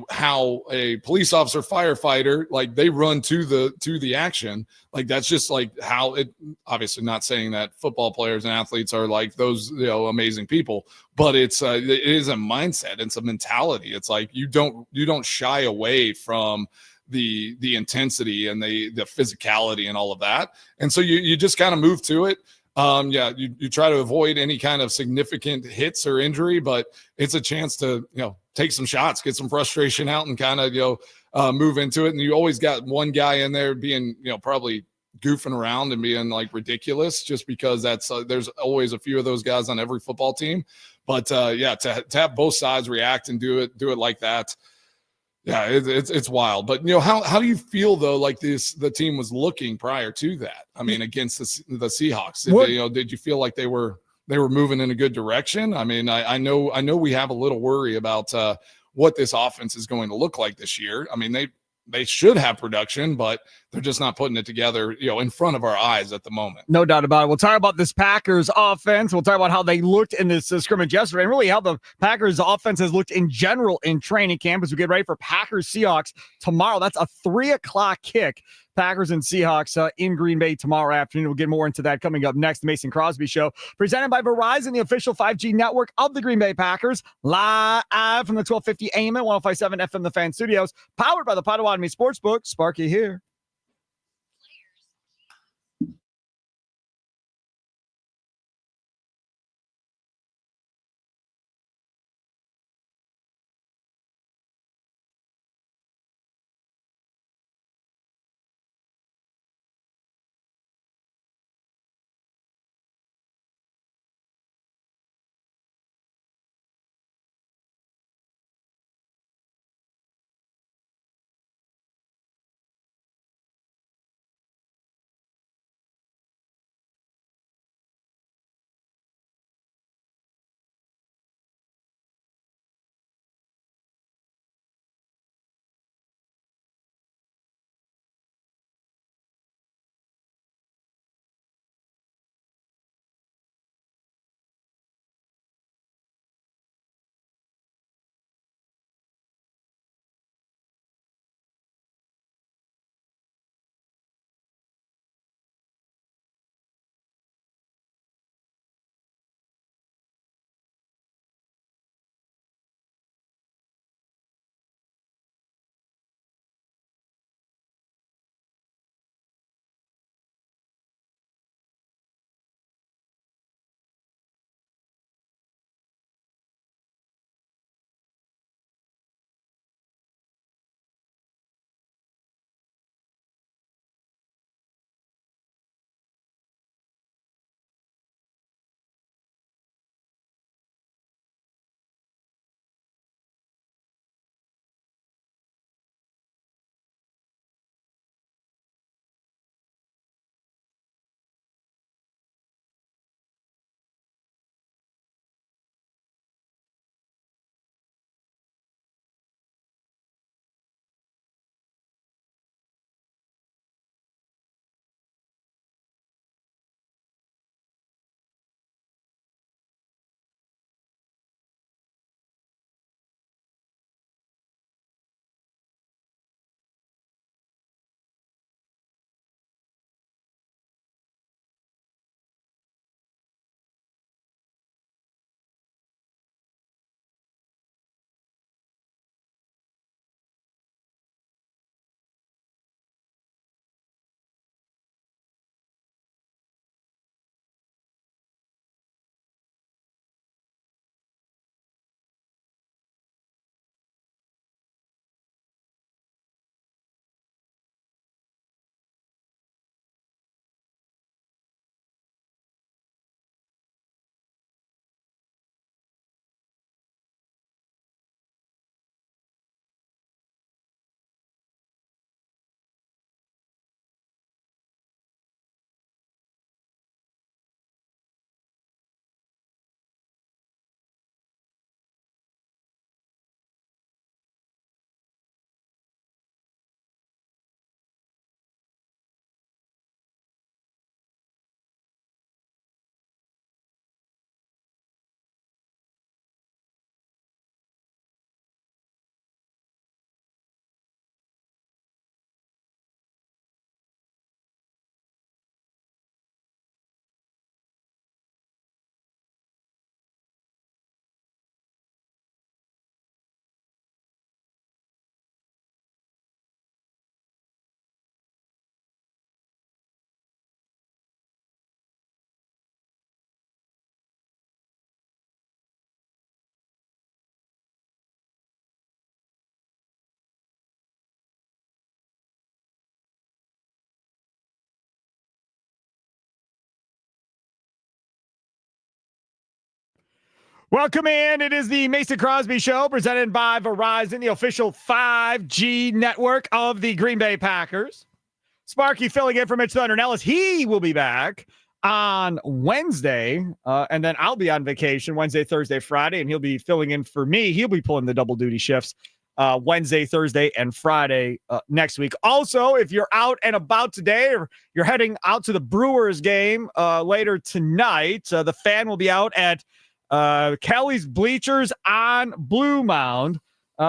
how a police officer, firefighter, like they run to the action. Like that's just like how it, obviously not saying that football players and athletes are like those, amazing people, but it is a mindset. It's a mentality. It's like, you don't shy away from the intensity and the physicality and all of that. And so you just kind of move to it. You try to avoid any kind of significant hits or injury, but it's a chance to, take some shots, get some frustration out and kind of, move into it. And you always got one guy in there being, probably goofing around and being like ridiculous just because that's, there's always a few of those guys on every football team. But to have both sides react and do it like that. Yeah, it's wild. But how do you feel though? Like the team was looking prior to that. I mean, against the Seahawks. Did you feel like they were moving in a good direction? I mean, I know we have a little worry about what this offense is going to look like this year. I mean, they should have production, but they're just not putting it together, in front of our eyes at the moment. No doubt about it. We'll talk about this Packers offense. We'll talk about how they looked in this scrimmage yesterday and really how the Packers offense has looked in general in training camp as we get ready for Packers Seahawks tomorrow. That's a 3:00 kick. Packers and Seahawks in Green Bay tomorrow afternoon. We'll get more into that coming up next. The Mason Crosby Show, presented by Verizon, the official 5G network of the Green Bay Packers, live from the 1250 AM and 105.7 FM The Fan Studios, powered by the Potawatomi Sportsbook. Sparky here. Welcome in. It is the Mason Crosby Show presented by Verizon, the official 5G network of the Green Bay Packers. Sparky filling in for Mitch Thundernelis. He will be back on Wednesday, and then I'll be on vacation Wednesday, Thursday, Friday, and he'll be filling in for me. He'll be pulling the double duty shifts Wednesday, Thursday, and Friday next week. Also, if you're out and about today or you're heading out to the Brewers game later tonight, the fan will be out at Kelly's Bleachers on Blue Mound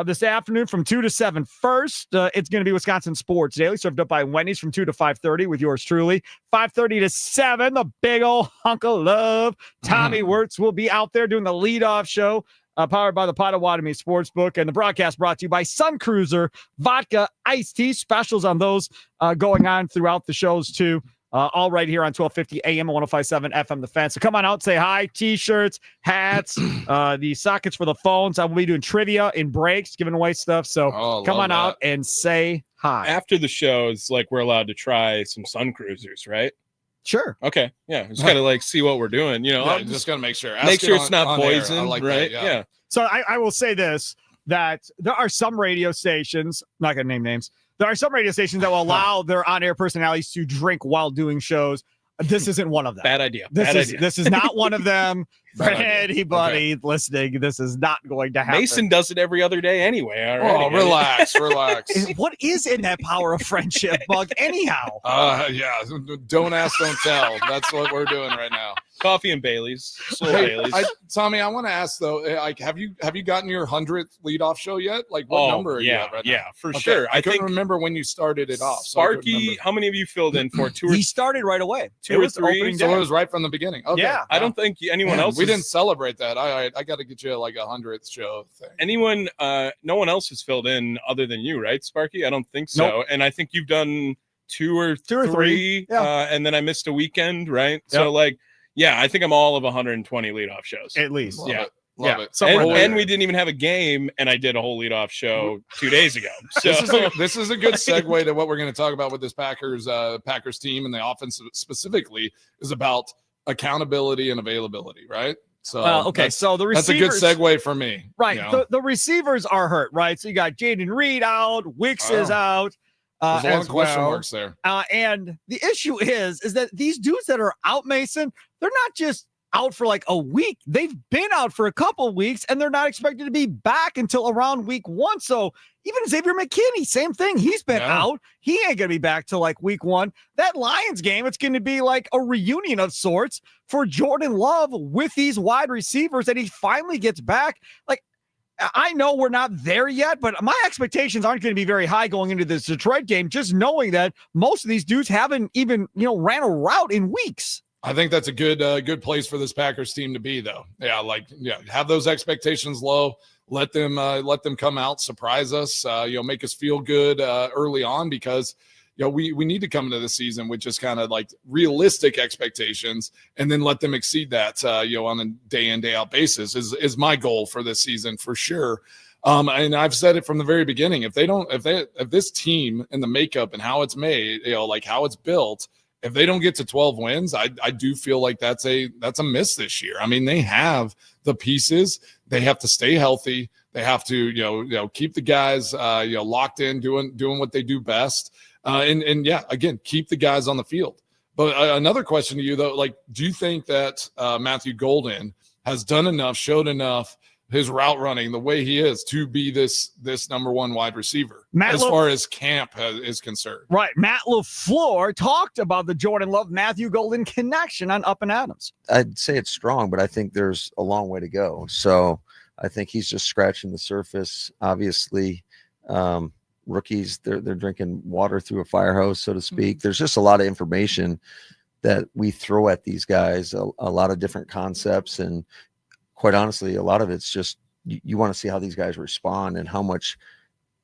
this afternoon from 2 to 7. First, it's going to be Wisconsin Sports Daily, served up by Wendy's from 2 to 5:30 with yours truly. 5:30 to 7, the big old hunk of love. Tommy Wirtz will be out there doing the leadoff show, powered by the Potawatomi Sportsbook, and the broadcast brought to you by Sun Cruiser Vodka Iced Tea. Specials on those going on throughout the shows, too. All right here on 1250 AM and 105.7 FM The Fan. So come on out, say hi. T-shirts, hats, the sockets for the phones. I will be doing trivia in breaks, giving away stuff. So come on out and say hi. After the shows, like, we're allowed to try some Sun Cruisers, right? Sure. Okay. Yeah. Just gotta like see what we're doing. You know, Yeah, just gotta make sure. make sure it's not on air. poison, I like right? that, yeah. So I will say this, that there are some radio stations, not going to name names, there are some radio stations that will allow their on-air personalities to drink while doing shows. This isn't one of them. Bad idea. This is not one of them. For Bad idea. anybody listening, this is not going to happen. Mason does it every other day anyway. Already. Oh, relax. What is in that power of friendship, Bug, anyhow? Yeah. Don't ask, don't tell. That's what we're doing right now. Coffee and Bailey's. Slow Hey, Bailey's. Tommy, I want to ask though, like, have you gotten your 100th leadoff show yet? Like, what number are you at right now? Yeah, for Okay, sure. I couldn't remember when you started it off. so I couldn't Sparky, remember. how many of you filled in for? Two or He started right away. Two It or was three? opening So day. it was right from the beginning. Okay. Yeah. I don't think anyone else. We didn't celebrate that. I got to get you like a 100th show thing. Anyone? No one else has filled in other than you, right, Sparky? I don't think so. Nope. And I think you've done two or three. three. Yeah. And then I missed a weekend, right? Yep. So like, yeah, I think I'm all of 120 leadoff shows. At least. Love yeah. it. Love Yeah. it. Somewhere in there. And we didn't even have a game, and I did a whole leadoff show 2 days ago. So This is a good segue to what we're going to talk about with this Packers team, and the offense specifically is about accountability and availability, right? So Okay, so the that's receivers. a good segue for me. Right. you know? The receivers are hurt, right? So you got Jaden Reed out, Wicks is Oh. out. There's a lot As of question well. marks there. And the issue is that these dudes that are out, Mason, they're not just out for like a week. They've been out for a couple of weeks, and they're not expected to be back until around week 1. So even Xavier McKinney, same thing. He's been Yeah. out. He ain't going to be back till like week 1. That Lions game, it's going to be like a reunion of sorts for Jordan Love with these wide receivers, and he finally gets back. Like, I know we're not there yet, but my expectations aren't going to be very high going into this Detroit game, just knowing that most of these dudes haven't even, ran a route in weeks. I think that's a good place for this Packers team to be, though. Yeah, have those expectations low. Let them come out, surprise us, make us feel good early on, because we need to come into the season with just kind of like realistic expectations, and then let them exceed that on a day in, day out basis is my goal for this season for sure. And I've said it from the very beginning. If this team and the makeup and how it's made, like how it's built, if they don't get to 12 wins, I do feel like that's a miss this year. I mean, they have the pieces. They have to stay healthy. They have to keep the guys locked in, doing what they do best. And again, keep the guys on the field. But another question to you though, like, do you think that Matthew Golden has done enough, showed enough, his route running the way he is, to be this number one wide receiver as far as camp is concerned? Right. Matt LaFleur talked about the Jordan Love, Matthew Golden connection on Up and Adams. I'd say it's strong, but I think there's a long way to go. So I think he's just scratching the surface. Obviously, rookies, they're drinking water through a fire hose, so to speak. There's just a lot of information that we throw at these guys, a lot of different concepts, and quite honestly, a lot of it's just you want to see how these guys respond and how much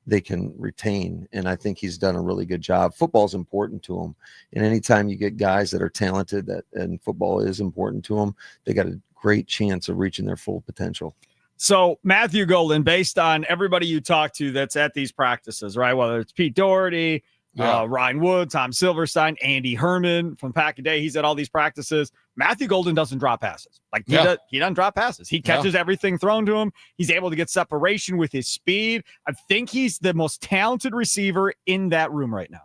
they can retain. And I think he's done a really good job. Football is important to him. And anytime you get guys that are talented, and football is important to them, they got a great chance of reaching their full potential. So Matthew Golden, based on everybody you talk to that's at these practices, right? Whether it's Pete Doherty, Ryan Wood, Tom Silverstein, Andy Herman from Pack-A-Day, he's at all these practices. Matthew Golden doesn't drop passes. Like he doesn't drop passes. He catches everything thrown to him. He's able to get separation with his speed. I think he's the most talented receiver in that room right now.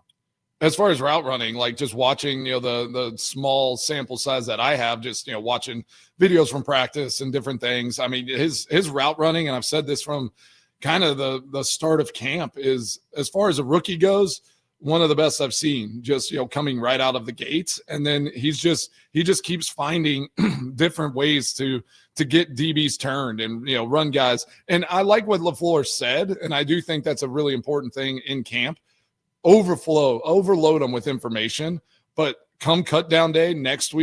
As far as route running, like just watching, the small sample size that I have, just, watching videos from practice and different things. I mean, his route running, and I've said this from kind of the start of camp, is, as far as a rookie goes, one of the best I've seen, just, coming right out of the gates. And then he just keeps finding different ways to get DBs turned and, run guys. And I like what LaFleur said. And I do think that's a really important thing in camp. Overload them with information, but come cut down day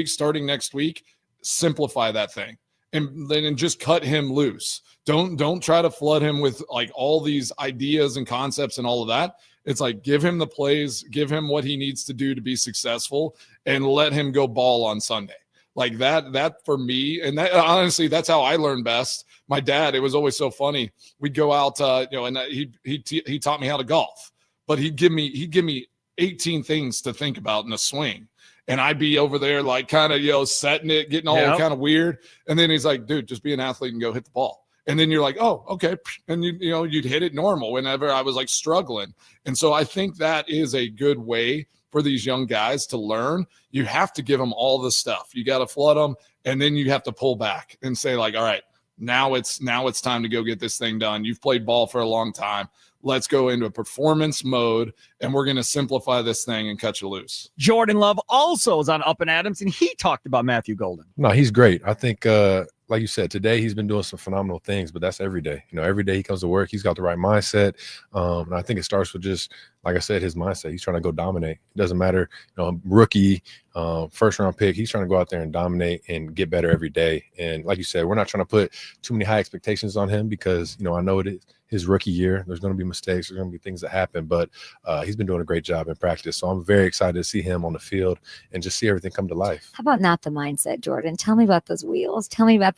starting next week, simplify that thing and then just cut him loose. Don't try to flood him with like all these ideas and concepts and all of that. It's like, give him the plays, give him what he needs to do to be successful, and let him go ball on Sunday. Like that for me. And that, honestly, that's how I learned best. My dad, it was always so funny. We'd go out, and he taught me how to golf. But he'd give me 18 things to think about in a swing. And I'd be over there like kind of, setting it, getting all kind of weird. And then he's like, dude, just be an athlete and go hit the ball. And then you're like, oh, okay. And you'd hit it normal whenever I was like struggling. And so I think that is a good way for these young guys to learn. You have to give them all the stuff. You got to flood them. And then you have to pull back and say like, all right, now it's time to go get this thing done. You've played ball for a long time. Let's go into a performance mode, and we're going to simplify this thing and cut you loose. Jordan Love also is on Up and Adams, and he talked about Matthew Golden. No, he's great. I think, like you said, today he's been doing some phenomenal things, but that's every day. Every day he comes to work, he's got the right mindset. And I think it starts with just, like I said, his mindset. He's trying to go dominate. It doesn't matter, rookie, first round pick. He's trying to go out there and dominate and get better every day. And like you said, we're not trying to put too many high expectations on him because, I know it is his rookie year. There's going to be mistakes. There's going to be things that happen, but he's been doing a great job in practice. So I'm very excited to see him on the field and just see everything come to life. How about not the mindset, Jordan? Tell me about those wheels. Tell me about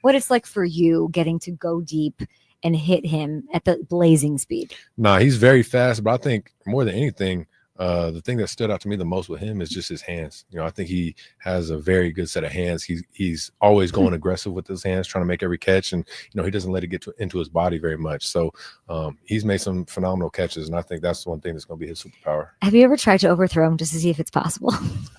what it's like for you getting to go deep and hit him at the blazing speed. Nah, he's very fast, but I think more than anything, the thing that stood out to me the most with him is just his hands. I think he has a very good set of hands. He's always going aggressive with his hands, trying to make every catch, and he doesn't let it get into his body very much. So he's made some phenomenal catches, and I think that's the one thing that's going to be his superpower. Have you ever tried to overthrow him just to see if it's possible?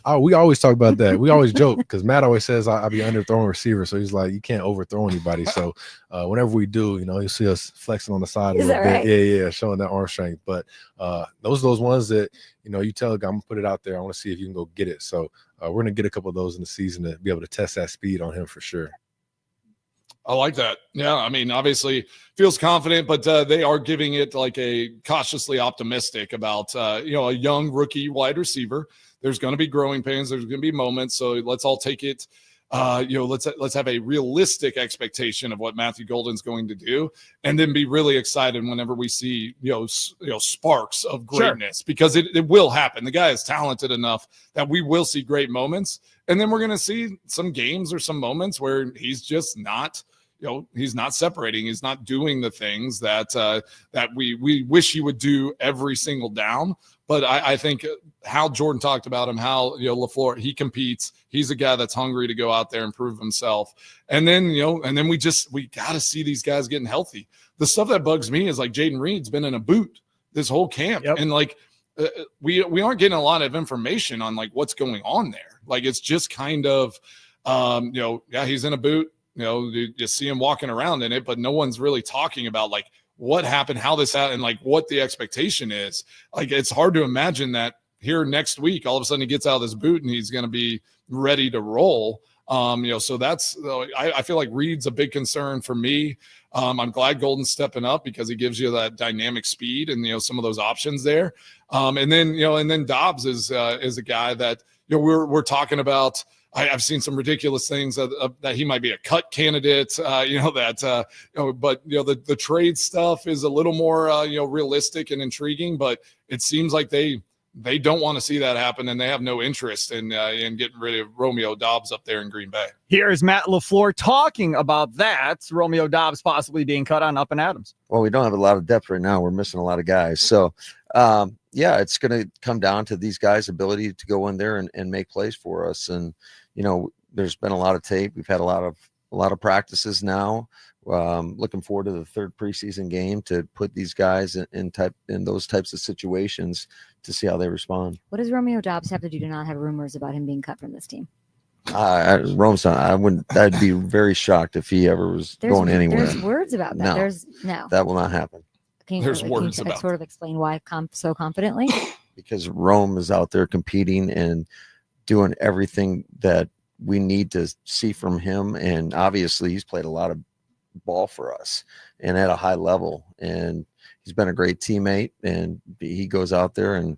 Oh, we always talk about that. We always joke because Matt always says I'll be underthrowing receiver, so he's like, you can't overthrow anybody. So whenever we do, you'll see us flexing on the side a little bit. Right? Yeah, showing that arm strength. But those are those ones that you tell a guy, I'm gonna put it out there. I want to see if you can go get it. So we're gonna get a couple of those in the season to be able to test that speed on him for sure. I like that. Yeah, I mean, obviously feels confident, but they are giving it like a cautiously optimistic about a young rookie wide receiver. There's going to be growing pains. There's going to be moments. So let's all take it. Let's have a realistic expectation of what Matthew Golden's going to do, and then be really excited whenever we see sparks of greatness, because it will happen. The guy is talented enough that we will see great moments, and then we're going to see some games or some moments where he's just not. He's not separating. He's not doing the things that we wish he would do every single down. But I think how Jordan talked about him, how LaFleur, he competes. He's a guy that's hungry to go out there and prove himself. And then we got to see these guys getting healthy. The stuff that bugs me is like Jaden Reed's been in a boot this whole camp, and like we aren't getting a lot of information on like what's going on there. Like it's just kind of he's in a boot. You see him walking around in it, but no one's really talking about like what happened, how this happened, and like what the expectation is. Like it's hard to imagine that here next week, all of a sudden he gets out of this boot and he's going to be ready to roll. So that's I feel like Reed's a big concern for me. I'm glad Golden's stepping up because he gives you that dynamic speed and some of those options there. And then Dobbs is a guy that we're talking about. I've seen some ridiculous things that he might be a cut candidate, but the trade stuff is a little more, realistic and intriguing, but it seems like they don't want to see that happen, and they have no interest in getting rid of Romeo Dobbs up there in Green Bay. Here's Matt LaFleur talking about that, Romeo Dobbs possibly being cut on Up and Adams. Well, we don't have a lot of depth right now. We're missing a lot of guys. So, it's going to come down to these guys' ability to go in there and make plays for us. And, there's been a lot of tape. We've had a lot of practices now. Looking forward to the third preseason game to put these guys in those types of situations to see how they respond. What does Romeo Doubs have to do to not have rumors about him being cut from this team? Rome's not. I'd be very shocked if he ever was going anywhere. There's words about that. No, that will not happen. Can There's you words about sort of explain why so confidently? Because Rome is out there competing and doing everything that we need to see from him. And obviously he's played a lot of ball for us and at a high level. And he's been a great teammate, and he goes out there and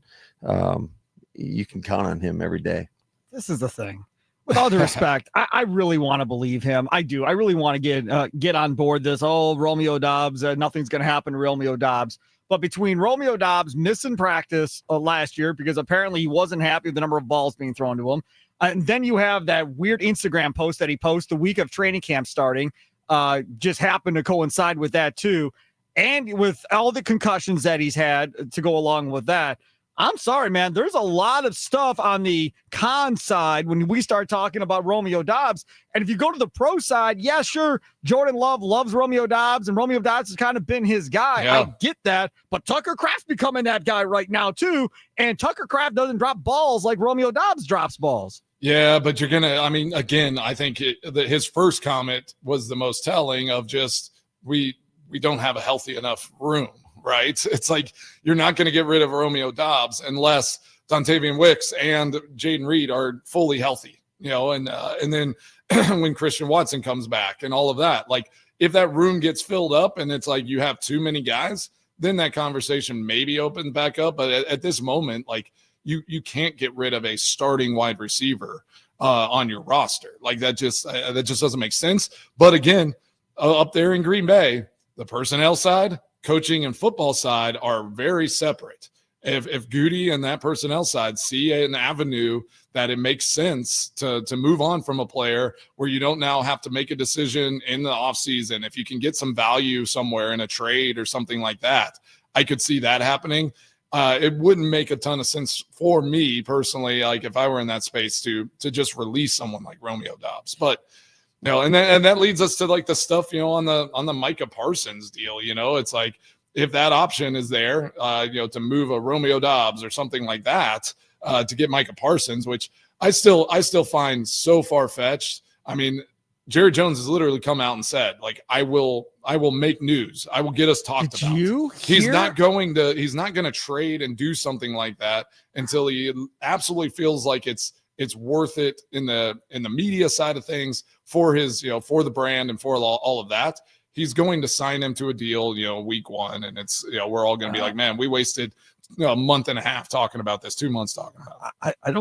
you can count on him every day. This is the thing. With all due respect, I really want to believe him. I do. I really want to get on board this. Oh, Romeo Doubs, nothing's going to happen to Romeo Doubs. But between Romeo Doubs missing practice last year because apparently he wasn't happy with the number of balls being thrown to him, and then you have that weird Instagram post that he posted the week of training camp starting, just happened to coincide with that too, and with all the concussions that he's had to go along with that. I'm sorry, man. There's a lot of stuff on the con side when we start talking about Romeo Doubs. And if you go to the pro side, yeah, sure, Jordan Love loves Romeo Doubs, and Romeo Doubs has kind of been his guy. Yeah. I get that. But Tucker Kraft's becoming that guy right now, too. And Tucker Kraft doesn't drop balls like Romeo Doubs drops balls. Yeah, but you're going to, I mean, again, I think his first comment was the most telling of just, we don't have a healthy enough room. Right. It's like you're not going to get rid of Romeo Doubs unless Dontavian Wicks and Jaden Reed are fully healthy, and then when Christian Watson comes back and all of that, like if that room gets filled up and it's like you have too many guys, then that conversation maybe opens back up. But at this moment, like you can't get rid of a starting wide receiver on your roster. Like that just doesn't make sense. But again, up there in Green Bay, the personnel side, coaching and football side are very separate. If Goody and that personnel side see an avenue that it makes sense to move on from a player where you don't now have to make a decision in the offseason, if you can get some value somewhere in a trade or something like that, I could see that happening. It wouldn't make a ton of sense for me personally, like if I were in that space to just release someone like Romeo Doubs. But and that leads us to like the stuff, on the Micah Parsons deal, it's like if that option is there, to move a Romeo Doubs or something like that, to get Micah Parsons, which I still find so far-fetched. I mean, Jerry Jones has literally come out and said, like, I will make news. I will get us talked about. He's not going to trade and do something like that until he absolutely feels like it's worth it in the media side of things for his, for the brand and for all of that. He's going to sign him to a deal, week one. And it's, we're all going to be like, man, we wasted a month and a half talking about this, 2 months talking about it. I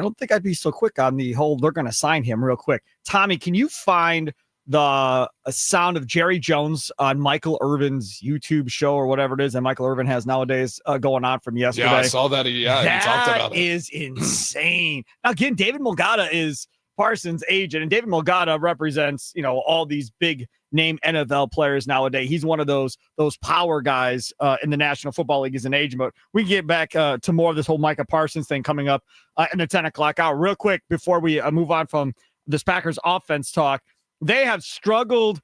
don't think I'd be so quick on the whole, they're going to sign him real quick. Tommy, can you find the sound of Jerry Jones on Michael Irvin's YouTube show or whatever it is that Michael Irvin has nowadays going on from yesterday? Yeah, I saw that. He talked about it. That is insane. Now, again, David Mulgada is Parsons' agent, and David Mulgada represents, all these big name NFL players nowadays. He's one of those power guys in the National Football League as an agent. But we can get back to more of this whole Micah Parsons thing coming up in the 10 o'clock hour. Real quick, before we move on from this Packers offense talk, they have struggled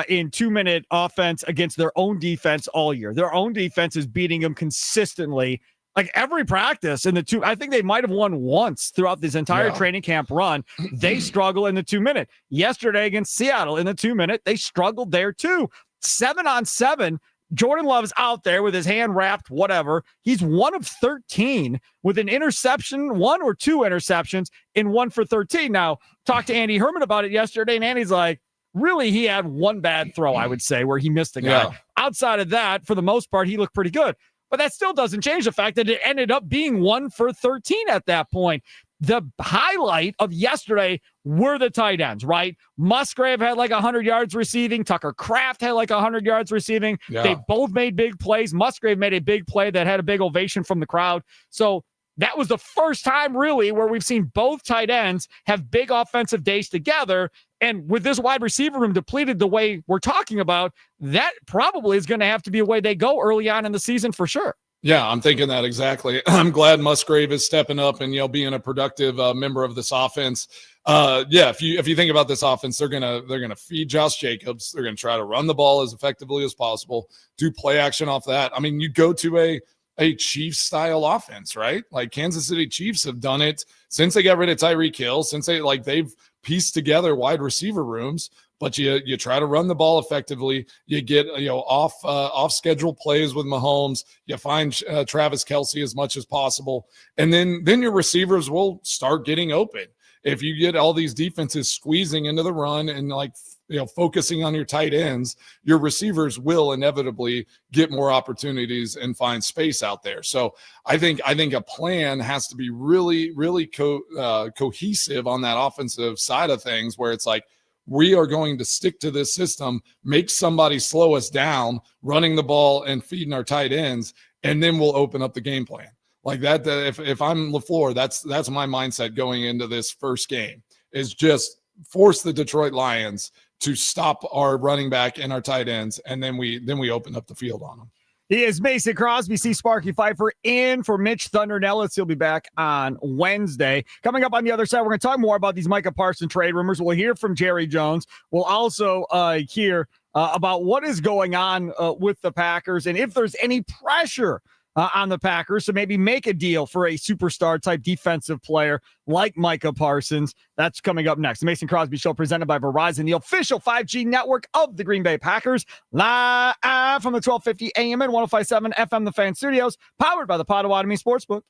in 2-minute offense against their own defense all year. Their own defense is beating them consistently. Like every practice in the two, I think they might have won once throughout this entire training camp run. They struggle in the 2-minute. Yesterday against Seattle in the 2-minute, they struggled there too. 7-on-7. Jordan Love's out there with his hand wrapped, whatever. He's 1 of 13 with an interception, 1 or 2 interceptions in 1 for 13. Now, talked to Andy Herman about it yesterday, and Andy's like, really, he had one bad throw, I would say, where he missed the guy. Yeah. Outside of that, for the most part, he looked pretty good. But that still doesn't change the fact that it ended up being 1 for 13 at that point. The highlight of yesterday were the tight ends, right? Musgrave had like 100 yards receiving. Tucker Kraft had like 100 yards receiving. Yeah. They both made big plays. Musgrave made a big play that had a big ovation from the crowd. So that was the first time really where we've seen both tight ends have big offensive days together. And with this wide receiver room depleted the way we're talking about, that probably is going to have to be a way they go early on in the season for sure. Yeah, I'm thinking that exactly. I'm glad Musgrave is stepping up and being a productive member of this offense. Yeah, if you think about this offense, they're gonna feed Josh Jacobs. They're gonna try to run the ball as effectively as possible, do play action off that. I mean, you go to a Chiefs style offense, right? Like Kansas City Chiefs have done it since they got rid of Tyreek Hill, since they've pieced together wide receiver rooms. But you try to run the ball effectively. You get off schedule plays with Mahomes. You find Travis Kelce as much as possible, and then your receivers will start getting open. If you get all these defenses squeezing into the run and focusing on your tight ends, your receivers will inevitably get more opportunities and find space out there. So I think a plan has to be really, really cohesive on that offensive side of things, where it's like, we are going to stick to this system, make somebody slow us down, running the ball and feeding our tight ends, and then we'll open up the game plan. Like that, if I'm LaFleur, that's my mindset going into this first game, is just force the Detroit Lions to stop our running back and our tight ends, and then we open up the field on them. He is Mason Crosby. See Sparky Fifer in for Mitch Thunder Nellis. He'll be back on Wednesday. Coming up on the other side, we're going to talk more about these Micah Parsons trade rumors. We'll hear from Jerry Jones. We'll also hear about what is going on with the Packers and if there's any pressure on the Packers to maybe make a deal for a superstar type defensive player like Micah Parsons. That's coming up next. The Mason Crosby Show, presented by Verizon, the official 5G network of the Green Bay Packers, live from the 1250 AM and 105.7 FM The Fan Studios, powered by the Potawatomi Sportsbook.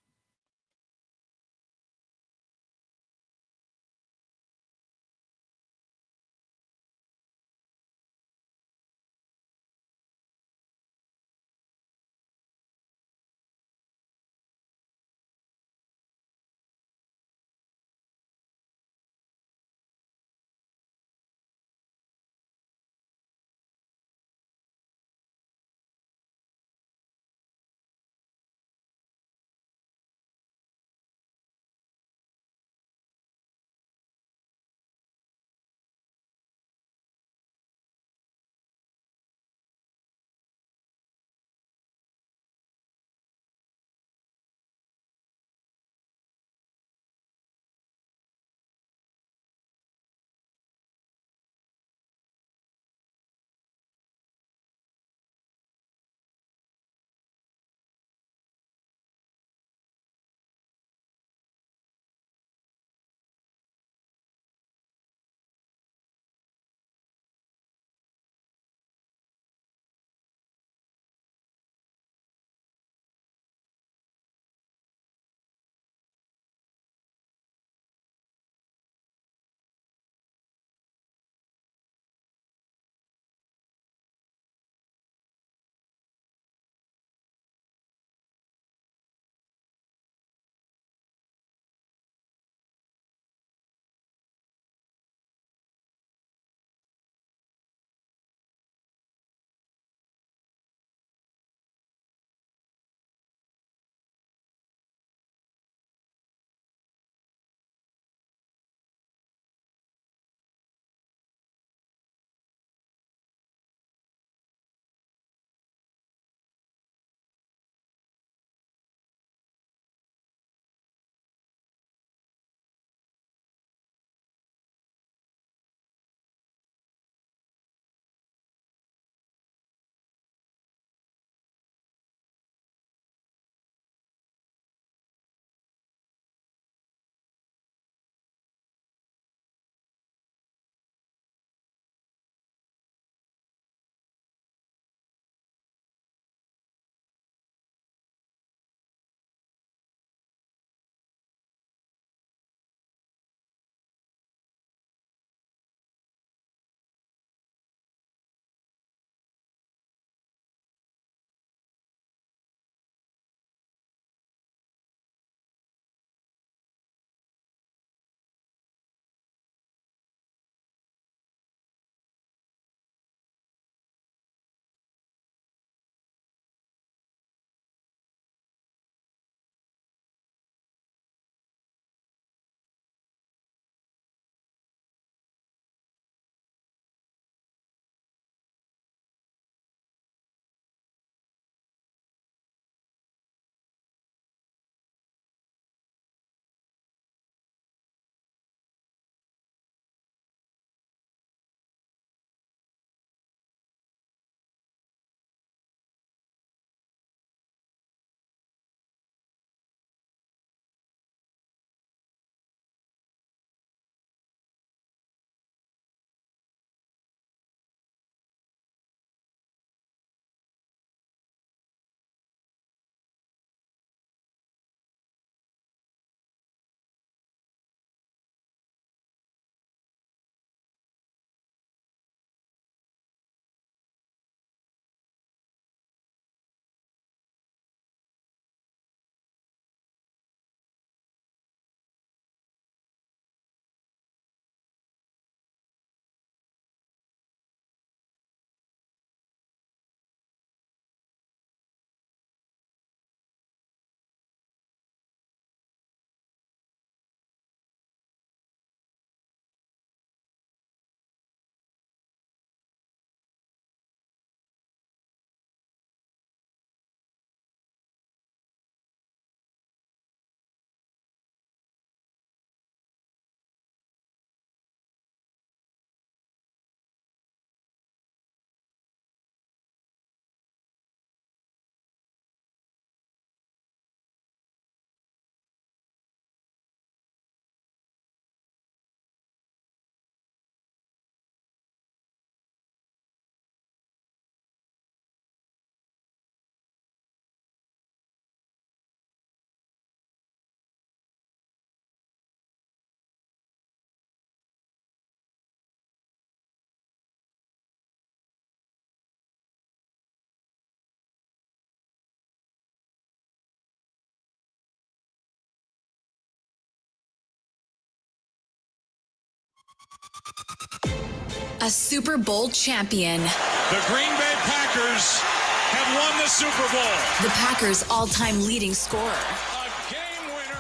A Super Bowl champion. The Green Bay Packers have won the Super Bowl. The Packers' all-time leading scorer. A game winner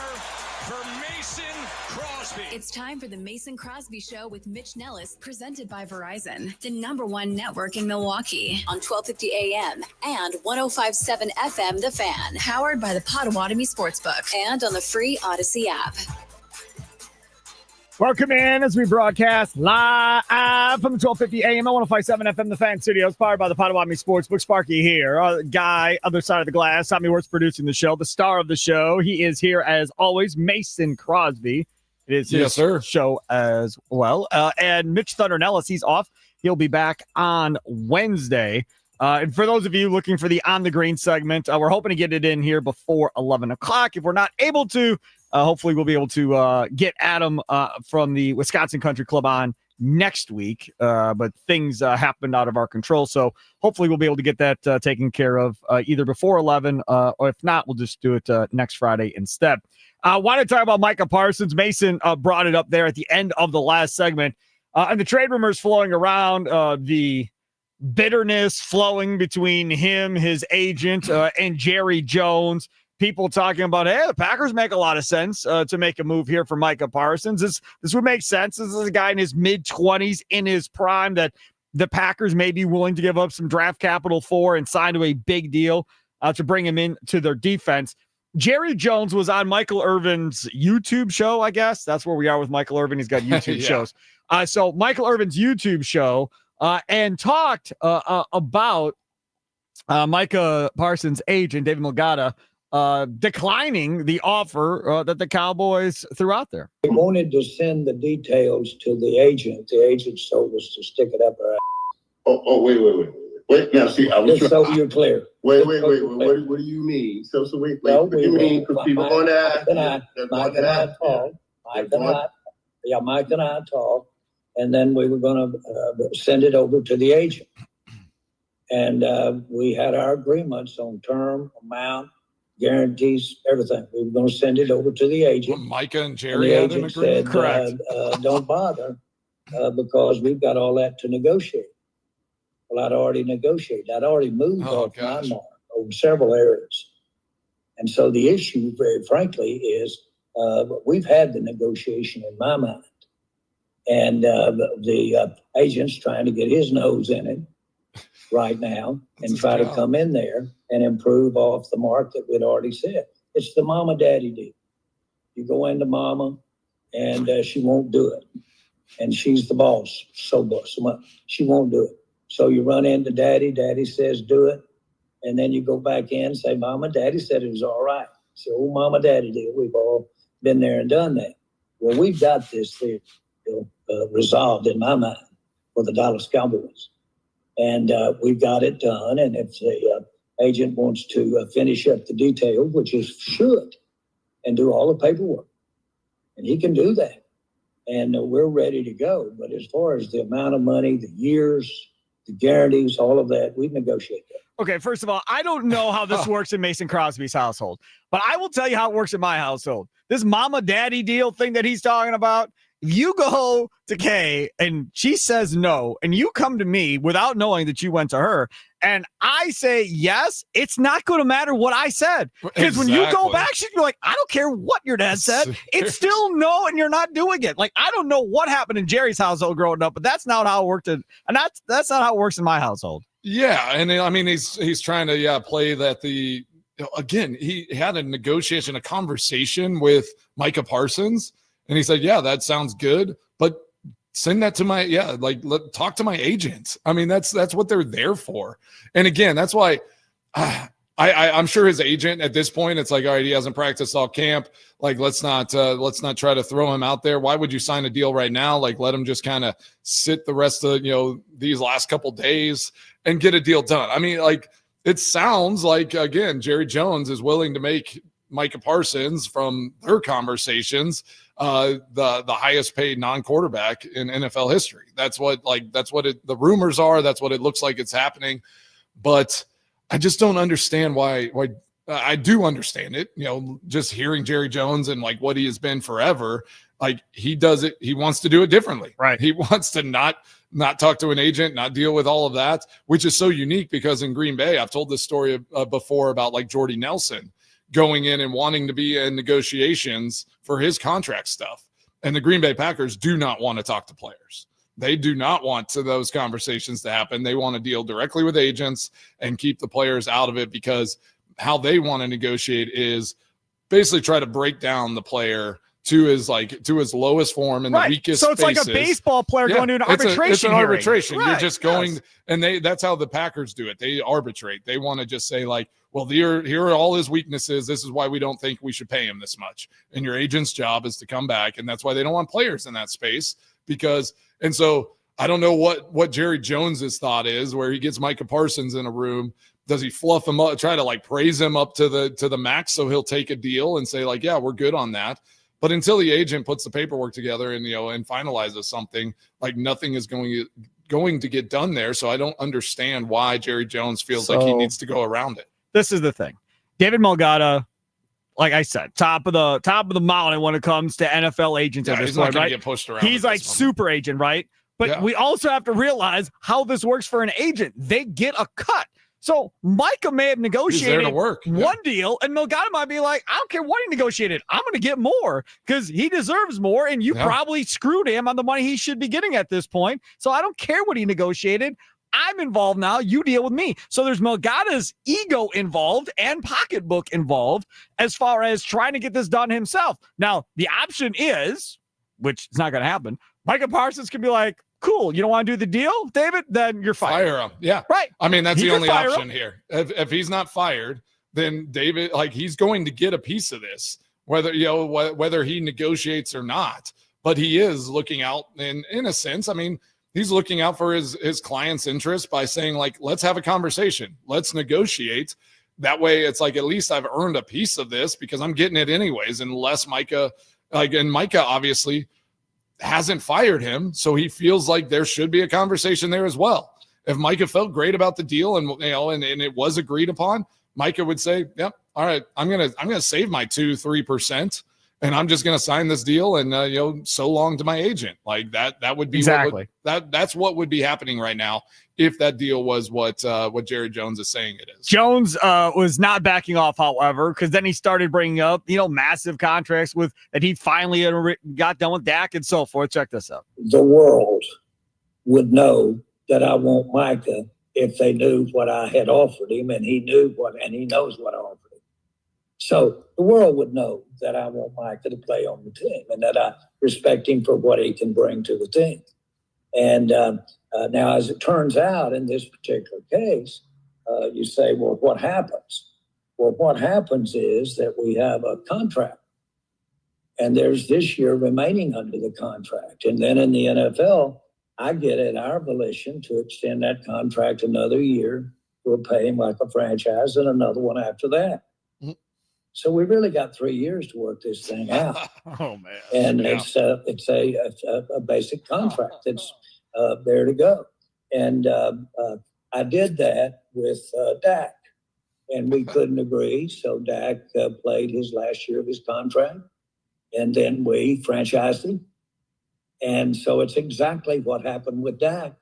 for Mason Crosby. It's time for the Mason Crosby Show with Mitch Nellis, presented by Verizon, the #1 network in Milwaukee, on 1250 AM and 105.7 FM, The Fan, powered by the Potawatomi Sportsbook, and on the free Odyssey app. Welcome in as we broadcast live from the 1250 AM and 105.7 FM, The Fan Studios, powered by the Potawatomi Sportsbook. Sparky here, guy, other side of the glass. Tommy Wirtz producing the show, the star of the show. He is here as always, Mason Crosby. It is his show as well. And Mitch Thunder Nellis, he's off. He'll be back on Wednesday. And for those of you looking for the On the Green segment, we're hoping to get it in here before 11 o'clock. If we're not able to, hopefully we'll be able to get Adam from the Wisconsin Country Club on next week. But things happened out of our control. So hopefully we'll be able to get that taken care of either before 11, or if not, we'll just do it next Friday instead. I want to talk about Micah Parsons. Mason brought it up there at the end of the last segment. And the trade rumors flowing around, the bitterness flowing between him, his agent, and Jerry Jones. People talking about, hey, the Packers make a lot of sense to make a move here for Micah Parsons. This would make sense. This is a guy in his mid-20s, in his prime, that the Packers may be willing to give up some draft capital for and sign to a big deal to bring him into their defense. Jerry Jones was on Michael Irvin's YouTube show, I guess. That's where we are with Michael Irvin. He's got YouTube shows. So Michael Irvin's YouTube show and talked about Micah Parsons' agent, David Mulgada, declining the offer that the Cowboys threw out there. We wanted to send the details to the agent. The agent told us to stick it up our ass. Wait, now see, just so you're clear. Wait. What do you mean? So wait. No, what do you mean? Because people want to ask. Mike and I talked. Mike and I talked, and then we were going to send it over to the agent. And we had our agreements on term, amount, guarantees, everything. We were going to send it over to the agent. Well, Micah and Jerry had an agreement. Correct. Don't bother because we've got all that to negotiate. Well, I'd already negotiated. I'd already moved off my mark over several areas. And so the issue, very frankly, is we've had the negotiation in my mind. And the agent's trying to get his nose in it right now and try to come in there and improve off the mark that we'd already said. It's the mama-daddy deal. You go into mama, and she won't do it. And she's the boss, boss. She won't do it. So you run into daddy. Daddy says, do it. And then you go back in and say, mama, daddy said it was all right. So, mama-daddy deal. We've all been there and done that. Well, we've got this thing resolved in my mind for the Dallas Cowboys. And we've got it done. And if the agent wants to finish up the details, which is should, and do all the paperwork, and he can do that. And we're ready to go. But as far as the amount of money, the years, the guarantees, all of that, we negotiate that. Okay, first of all, I don't know how this works in Mason Crosby's household, but I will tell you how it works in my household. This mama-daddy deal thing that he's talking about, if you go to Kay and she says no, and you come to me without knowing that you went to her, and I say yes, it's not going to matter what I said. Because when you go back, she's like, I don't care what your dad said. It's still no, and you're not doing it. Like, I don't know what happened in Jerry's household growing up, but that's not how it worked. And that's not how it works in my household. Yeah, and I mean, he's trying to play that again, he had a negotiation, a conversation with Micah Parsons. And he said, yeah, that sounds good, but send that to talk to my agent. I mean, that's what they're there for. And again, that's why I'm sure his agent at this point, it's like, all right, he hasn't practiced all camp. Like, let's not try to throw him out there. Why would you sign a deal right now? Like, let him just kind of sit the rest of, these last couple days and get a deal done. I mean, like, it sounds like, again, Jerry Jones is willing to make Micah Parsons, from their conversations, the highest paid non-quarterback in NFL history. That's what the rumors are. That's what it looks like it's happening. But I just don't understand why I do understand it, just hearing Jerry Jones and like what he has been forever. Like, he does it. He wants to do it differently. Right. He wants to not not talk to an agent, not deal with all of that, which is so unique because in Green Bay, I've told this story before about like Jordy Nelson going in and wanting to be in negotiations for his contract stuff. And the Green Bay Packers do not want to talk to players. They do not want those conversations to happen. They want to deal directly with agents and keep the players out of it, because how they want to negotiate is basically try to break down the player to his lowest form and the weakest. So it's spaces. like a baseball player going to an arbitration. It's an arbitration. Right. You're just going, and that's how the Packers do it. They arbitrate. They want to just say like, well, here are all his weaknesses. This is why we don't think we should pay him this much. And your agent's job is to come back, and that's why they don't want players in that space. And so I don't know what Jerry Jones's thought is, where he gets Micah Parsons in a room. Does he fluff him up, try to like praise him up to the max so he'll take a deal and say like, yeah, we're good on that? But until the agent puts the paperwork together and and finalizes something, like nothing is going to get done there. So I don't understand why Jerry Jones feels like he needs to go around it. This is the thing. David Malgata, like I said, top of the mountain when it comes to NFL agents at this point, right? Get pushed around. He's like super agent, right? But we also have to realize how this works for an agent. They get a cut. So Micah may have negotiated one deal, and Malgata might be like, I don't care what he negotiated. I'm going to get more because he deserves more, and you probably screwed him on the money he should be getting at this point. So I don't care what he negotiated. I'm involved now. You deal with me. So there's Malgata's ego involved and pocketbook involved as far as trying to get this done himself. Now, the option is, which is not going to happen, Micah Parsons can be like, cool, you don't want to do the deal, David? Then you're fired. Fire him. Yeah. Right. I mean, that's the only option here. If he's not fired, then David, like, he's going to get a piece of this, whether he negotiates or not. But he is looking out in a sense. I mean, he's looking out for his client's interest by saying, like, let's have a conversation. Let's negotiate. That way it's like, at least I've earned a piece of this because I'm getting it anyways, unless Micah obviously hasn't fired him. So he feels like there should be a conversation there as well. If Micah felt great about the deal and it was agreed upon, Micah would say, yep, all right, I'm going to save my 2-3%. And I'm just going to sign this deal and, so long to my agent. Like that would be exactly that's what would be happening right now if that deal was what Jerry Jones is saying it is. Jones was not backing off, however, because then he started bringing up, massive contracts that he finally got done with Dak and so forth. Check this out. The world would know that I want Micah if they knew what I had offered him, and he knows what I offered him. So the world would know that I want Micah to play on the team and that I respect him for what he can bring to the team. And now, as it turns out, in this particular case, you say, well, what happens? Well, what happens is that we have a contract, and there's this year remaining under the contract. And then in the NFL, I get at our volition to extend that contract another year. We'll pay him like a franchise and another one after that. So we really got 3 years to work this thing out. Oh man! And it's a basic contract that's there to go. And I did that with Dak, and we couldn't agree. So Dak played his last year of his contract, and then we franchised him. And so it's exactly what happened with Dak.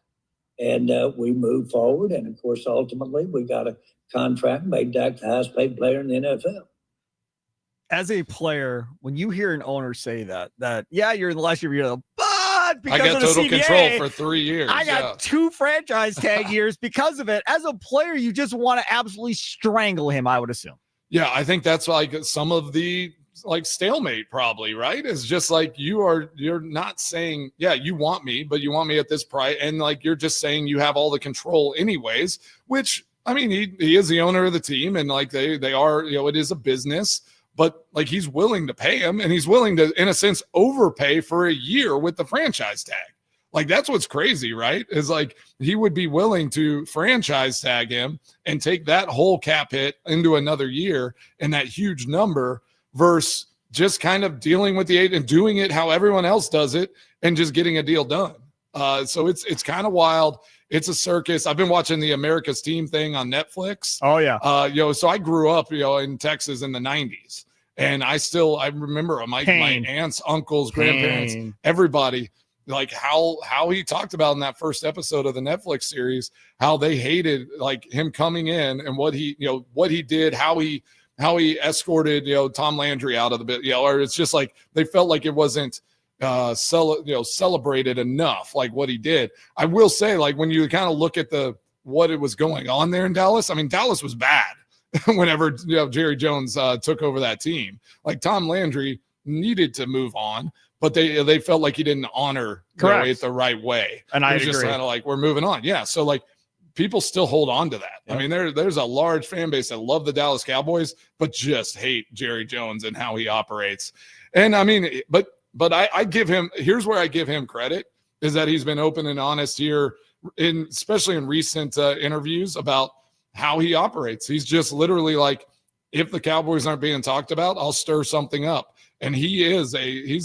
And we moved forward, and of course, ultimately, we got a contract, made Dak the highest paid player in the NFL. As a player, when you hear an owner say that you're in the last year, but because I got of the total CBA, control for 3 years. I got 2 franchise tag years because of it. As a player, you just want to absolutely strangle him, I would assume. Yeah, I think that's like some of the stalemate probably, right? It's just like you're not saying, yeah, you want me, but you want me at this price. And like, you're just saying you have all the control anyways, which, I mean, he is the owner of the team, and like they are, it is a business. But like, he's willing to pay him, and he's willing to, in a sense, overpay for a year with the franchise tag. Like, that's what's crazy, right? Is like, he would be willing to franchise tag him and take that whole cap hit into another year and that huge number versus just kind of dealing with the agent and doing it how everyone else does it and just getting a deal done. So it's kind of wild. It's a circus. I've been watching the America's Team thing on Netflix. Oh yeah. So I grew up, in Texas in the 90s. And I remember my aunts, uncles, grandparents, everybody, like how he talked about in that first episode of the Netflix series, how they hated like him coming in and what he did, how he escorted, Tom Landry out of the bit, or it's just like they felt like it wasn't celebrated enough, like what he did. I will say, like when you kind of look at what it was going on there in Dallas, I mean, Dallas was bad whenever Jerry Jones took over that team. Like Tom Landry needed to move on, but they felt like he didn't honor it the right way. And I was agree. just kind of like, we're moving on. Yeah. So like people still hold on to that. Yeah. I mean, there's a large fan base that love the Dallas Cowboys, but just hate Jerry Jones and how he operates. And I mean, but I give him, here's where I give him credit, is that he's been open and honest here, especially in recent interviews about how he operates. He's just literally like, if the Cowboys aren't being talked about, I'll stir something up. And he's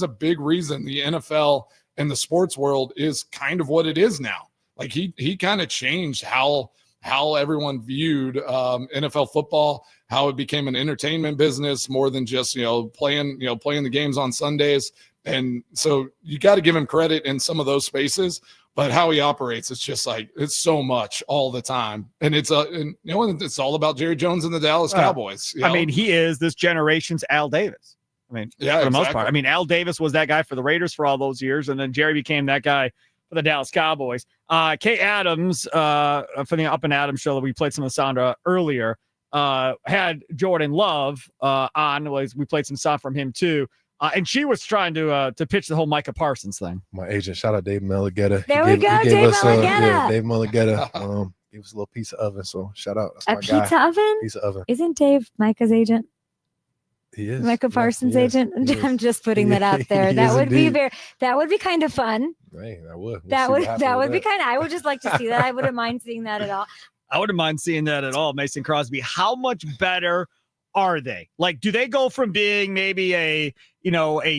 a big reason the NFL and the sports world is kind of what it is now. Like he kind of changed how everyone viewed NFL football, how it became an entertainment business more than just playing the games on Sundays. And so you got to give him credit in some of those spaces, but how he operates, it's just like, it's so much all the time. And it's all about Jerry Jones and the Dallas Cowboys. I mean, he is this generation's Al Davis. I mean, yeah, for the most part. I mean, Al Davis was that guy for the Raiders for all those years, and then Jerry became that guy for the Dallas Cowboys. Kay Adams, for the Up and Adams show that we played some of Sandra earlier, had Jordan Love on. We played some stuff from him too. And she was trying to pitch the whole Micah Parsons thing. My agent, shout out Dave Mulligetta. There we go, Dave Mulligetta. Dave Mulligetta. He was a little piece of oven, so shout out. That's my pizza guy. oven? Pizza oven. Isn't Dave Micah's agent? He is. Micah Parsons' agent. I'm just putting that out there. That would be kind of fun. Right, that would. That would be kind of. I would just like to see that. I wouldn't mind seeing that at all. I wouldn't mind seeing that at all. Mason Crosby. How much better are they? Like, do they go from being maybe a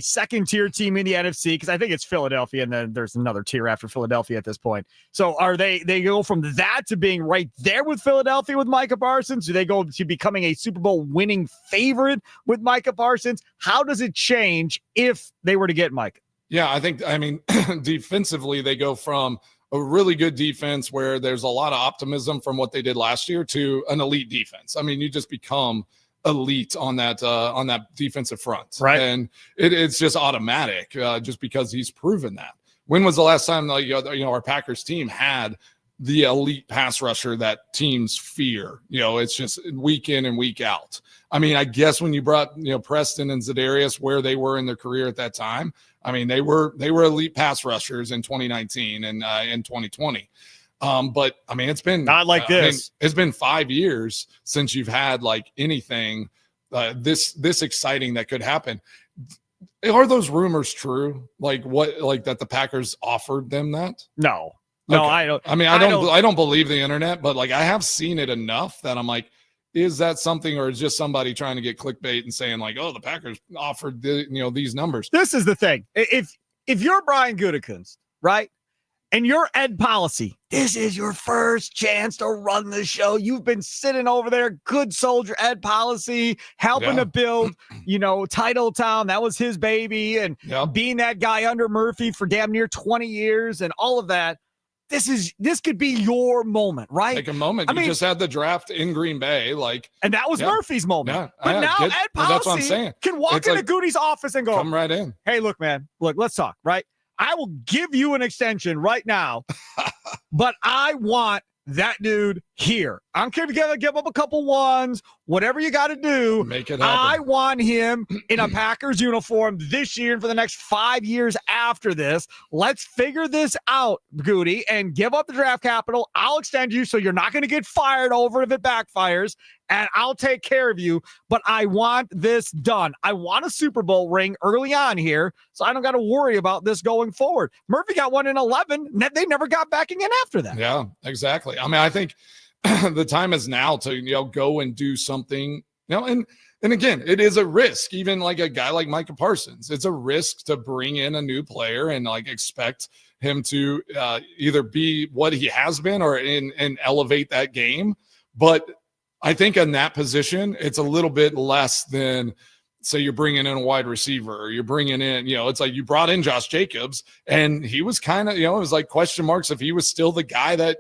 second tier team in the NFC? Because I think it's Philadelphia, and then there's another tier after Philadelphia at this point. So are they go from that to being right there with Philadelphia with Micah Parsons? Do they go to becoming a Super Bowl winning favorite with Micah Parsons? How does it change if they were to get Micah? Yeah, I mean, defensively, they go from a really good defense where there's a lot of optimism from what they did last year to an elite defense. I mean, you just become elite on that defensive front, right? And it's just automatic, just because he's proven that. When was the last time our Packers team had the elite pass rusher that teams fear? It's just week in and week out. I mean, I guess when you brought Preston and Za'Darius where they were in their career at that time, I mean they were elite pass rushers in 2019 and in 2020. But I mean, it's been not like this. I mean, it's been 5 years since you've had like anything this exciting that could happen. Are those rumors true? Like that the Packers offered them that? No, okay. I don't. I mean, I don't believe the internet, but like I have seen it enough that I'm like, is that something, or is just somebody trying to get clickbait and saying like, oh, the Packers offered these numbers? This is the thing. If you're Brian Gutekunst, right? And your Ed Policy, this is your first chance to run the show. You've been sitting over there, good soldier Ed Policy, helping to build, Title Town. That was his baby. And being that guy under Murphy for damn near 20 years and all of that. This could be your moment, right? Like a moment. You just had the draft in Green Bay, and that was Murphy's moment. Yeah, but now Ed Policy that's what I'm saying. Can walk into Goody's office and go, come right in. Hey, look, man, let's talk, right? I will give you an extension right now, but I want that dude here. I don't care if you got to give up a couple ones, whatever you got to do. Make it happen. I want him in a Packers uniform this year and for the next 5 years after this. Let's figure this out, Goody, and give up the draft capital. I'll extend you so you're not going to get fired over if it backfires, and I'll take care of you, but I want this done. I want a Super Bowl ring early on here, so I don't got to worry about this going forward. Murphy got one in 11. They never got back again after that. Yeah, exactly. I mean, I think the time is now to, go and do something, and again, it is a risk, even like a guy like Micah Parsons. It's a risk to bring in a new player and expect him to either be what he has been or and elevate that game. But I think in that position, it's a little bit less than say you're bringing in a wide receiver, or you're bringing in, it's like you brought in Josh Jacobs, and he was kind of, it was like question marks if he was still the guy that,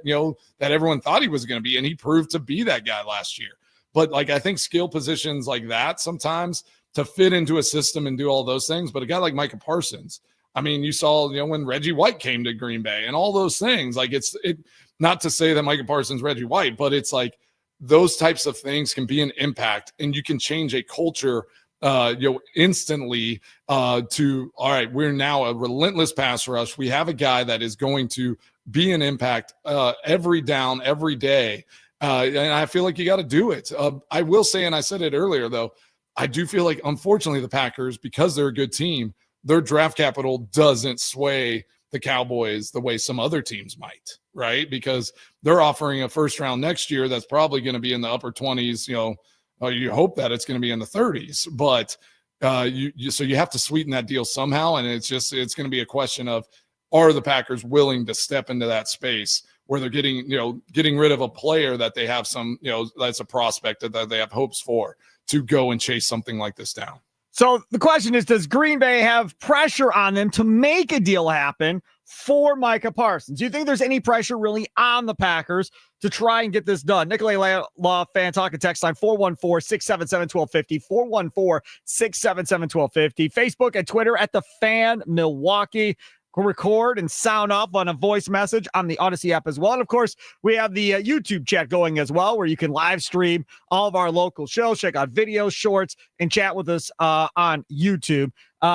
that everyone thought he was going to be. And he proved to be that guy last year. But like, I think skill positions like that sometimes to fit into a system and do all those things. But a guy like Micah Parsons, I mean, you saw, when Reggie White came to Green Bay and all those things, like it not to say that Micah Parsons, Reggie White, but it's like those types of things can be an impact, and you can change a culture instantly to, all right, we're now a relentless pass rush. We have a guy that is going to be an impact every down, every day. And I feel like you got to do it. I will say, and I said it earlier, though, I do feel like, unfortunately, the Packers, because they're a good team, their draft capital doesn't sway the Cowboys the way some other teams might, right? Because they're offering a first round next year that's probably going to be in the upper 20s, you hope that it's going to be in the 30s, but so you have to sweeten that deal somehow. And it's going to be a question of, are the Packers willing to step into that space where they're getting rid of a player that they have some, that's a prospect that they have hopes for, to go and chase something like this down. So the question is, does Green Bay have pressure on them to make a deal happen for Micah Parsons? Do you think there's any pressure really on the Packers to try and get this done? Nicolay Law Fan Talking text line 414-677-1250, 414-677-1250, Facebook and Twitter at The Fan Milwaukee. Record and sound off on a voice message on the Odyssey app as well. And of course, we have the YouTube chat going as well, where you can live stream all of our local shows, check out videos, shorts, and chat with us on YouTube.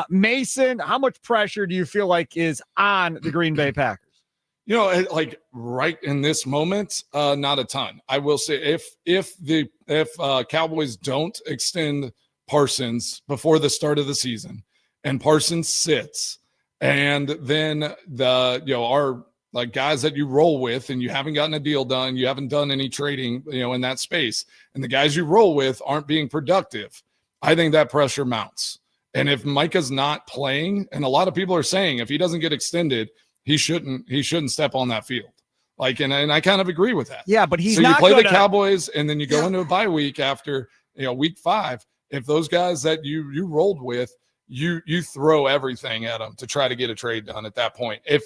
Mason, how much pressure do you feel like is on the Green Bay Packers? Like right in this moment, not a ton. I will say if Cowboys don't extend Parsons before the start of the season and Parsons sits, and then our like guys that you roll with, and you haven't gotten a deal done, you haven't done any trading, in that space, and the guys you roll with aren't being productive, I think that pressure mounts. And if Micah's not playing, and a lot of people are saying if he doesn't get extended, he shouldn't step on that field. Like, and I kind of agree with that. Yeah, but he's so not. You play the Cowboys, and then you go into a bye week after week 5. If those guys that you rolled with, you throw everything at him to try to get a trade done at that point. If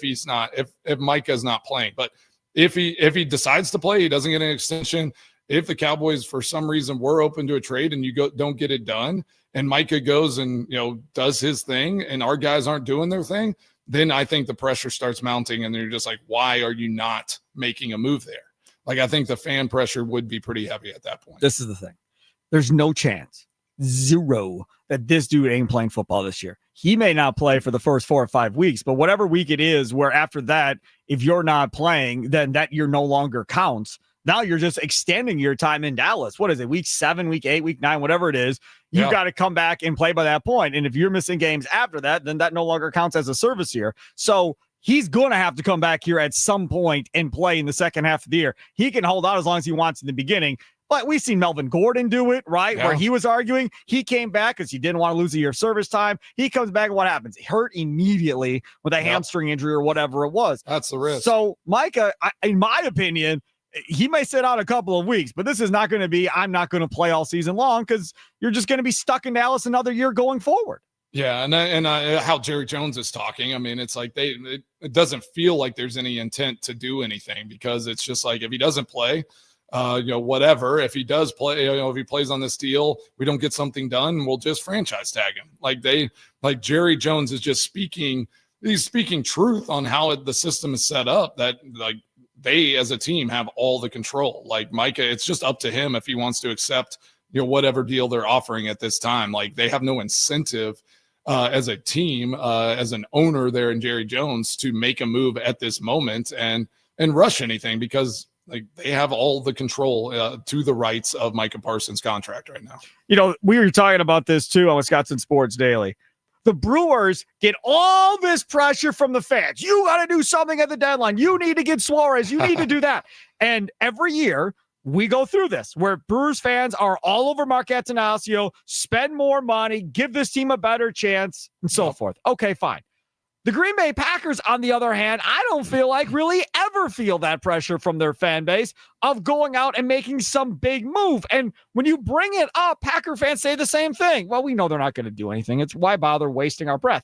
Micah's not playing, but if he decides to play, he doesn't get an extension. If the Cowboys for some reason were open to a trade and don't get it done, and Micah goes and does his thing, and our guys aren't doing their thing, then I think the pressure starts mounting, and you're just like, why are you not making a move there? Like, I think the fan pressure would be pretty heavy at that point. This is the thing. There's no chance, zero, that this dude ain't playing football this year. He may not play for the first 4 or 5 weeks, but whatever week it is, where after that, if you're not playing, then that year no longer counts. Now you're just extending your time in Dallas. What is it? Week 7, week 8, week 9, whatever it is. You've got to come back and play by that point. And if you're missing games after that, then that no longer counts as a service year. So he's going to have to come back here at some point and play in the second half of the year. He can hold out as long as he wants in the beginning. But we've seen Melvin Gordon do it, right? Yeah. Where he was arguing. He came back because he didn't want to lose a year of service time. He comes back, and what happens? Hurt immediately with a hamstring injury or whatever it was. That's the risk. So Micah, in my opinion, he may sit out a couple of weeks, but this is not going to be, I'm not going to play all season long, because you're just going to be stuck in Dallas another year going forward. Yeah, and how Jerry Jones is talking, I mean, it's like it doesn't feel like there's any intent to do anything, because it's just like, if he doesn't play, whatever. If he does play, if he plays on this deal, we don't get something done, we'll just franchise tag him. Like Jerry Jones is just speaking truth on how the system is set up, that like they as a team have all the control. Like Micah, it's just up to him if he wants to accept, whatever deal they're offering at this time. Like, they have no incentive as a team, as an owner there in Jerry Jones, to make a move at this moment and rush anything, because like they have all the control to the rights of Micah Parsons' contract right now. We were talking about this too on Wisconsin Sports Daily. The Brewers get all this pressure from the fans. You got to do something at the deadline. You need to get Suarez. You need to do that. And every year we go through this, where Brewers fans are all over Mark Attanasio, spend more money, give this team a better chance, and so forth. Okay, fine. The Green Bay Packers, on the other hand, I don't feel like really ever feel that pressure from their fan base of going out and making some big move. And when you bring it up, Packer fans say the same thing. Well, we know they're not going to do anything. It's why bother wasting our breath?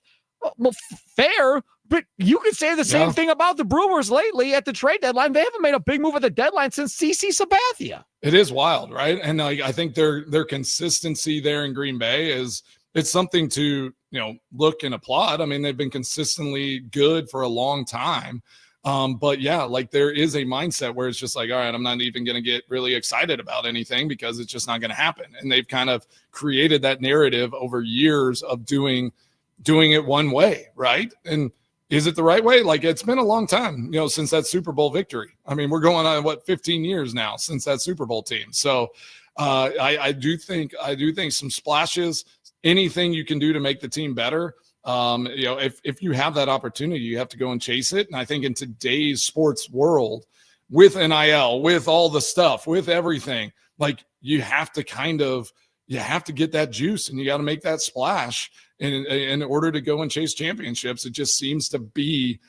Well, fair, but you could say the same thing about the Brewers lately at the trade deadline. They haven't made a big move at the deadline since CC Sabathia. It is wild, right? And I think their consistency there in Green Bay it's something to look and applaud. I mean, they've been consistently good for a long time. But yeah, like there is a mindset where it's just like, all right, I'm not even going to get really excited about anything because it's just not going to happen. And they've kind of created that narrative over years of doing it one way, right? And is it the right way? Like it's been a long time, since that Super Bowl victory. I mean, we're going on 15 years now since that Super Bowl team. So I do think some splashes, anything you can do to make the team better. If you have that opportunity, you have to go and chase it. And I think in today's sports world, with NIL, with all the stuff, with everything, like you have to get that juice and you got to make that splash in order to go and chase championships. It just seems to be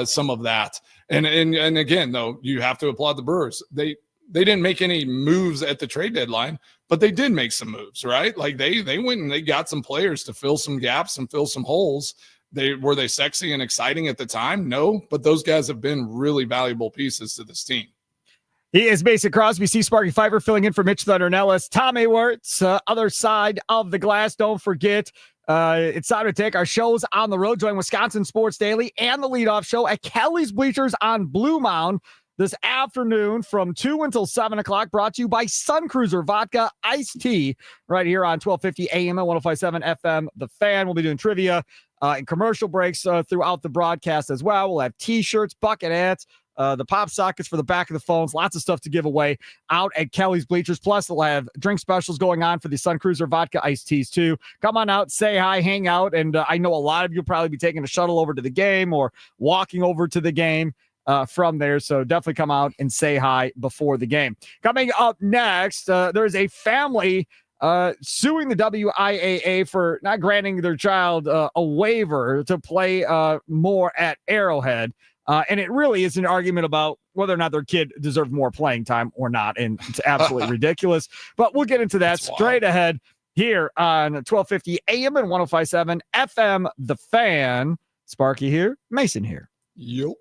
some of that. And again, though, you have to applaud the Brewers. They didn't make any moves at the trade deadline, but they did make some moves, right? Like they went and they got some players to fill some gaps and fill some holes. Were they sexy and exciting at the time? No, but those guys have been really valuable pieces to this team. He is Mason Crosby, C. Sparky Fifer, filling in for Mitch Thunder Nellis. Tom Haworth's other side of the glass. Don't forget, it's time to take our shows on the road. Join Wisconsin Sports Daily and the leadoff show at Kelly's Bleachers on Blue Mound this afternoon from 2 until 7 o'clock, brought to you by Sun Cruiser Vodka Iced Tea right here on 1250 AM and 1057 FM. The Fan. We'll be doing trivia and commercial breaks throughout the broadcast as well. We'll have T-shirts, bucket hats, the pop sockets for the back of the phones, lots of stuff to give away out at Kelly's Bleachers. Plus, they'll have drink specials going on for the Sun Cruiser Vodka Iced Teas too. Come on out, say hi, hang out, and I know a lot of you will probably be taking a shuttle over to the game or walking over to the game from there. So definitely come out and say hi before the game. Coming up next, there's a family suing the WIAA for not granting their child a waiver to play more at Arrowhead. And it really is an argument about whether or not their kid deserves more playing time or not. And it's absolutely ridiculous. But we'll get into that straight ahead here on 1250 AM and 1057 FM. The Fan. Sparky here, Mason here. Yep.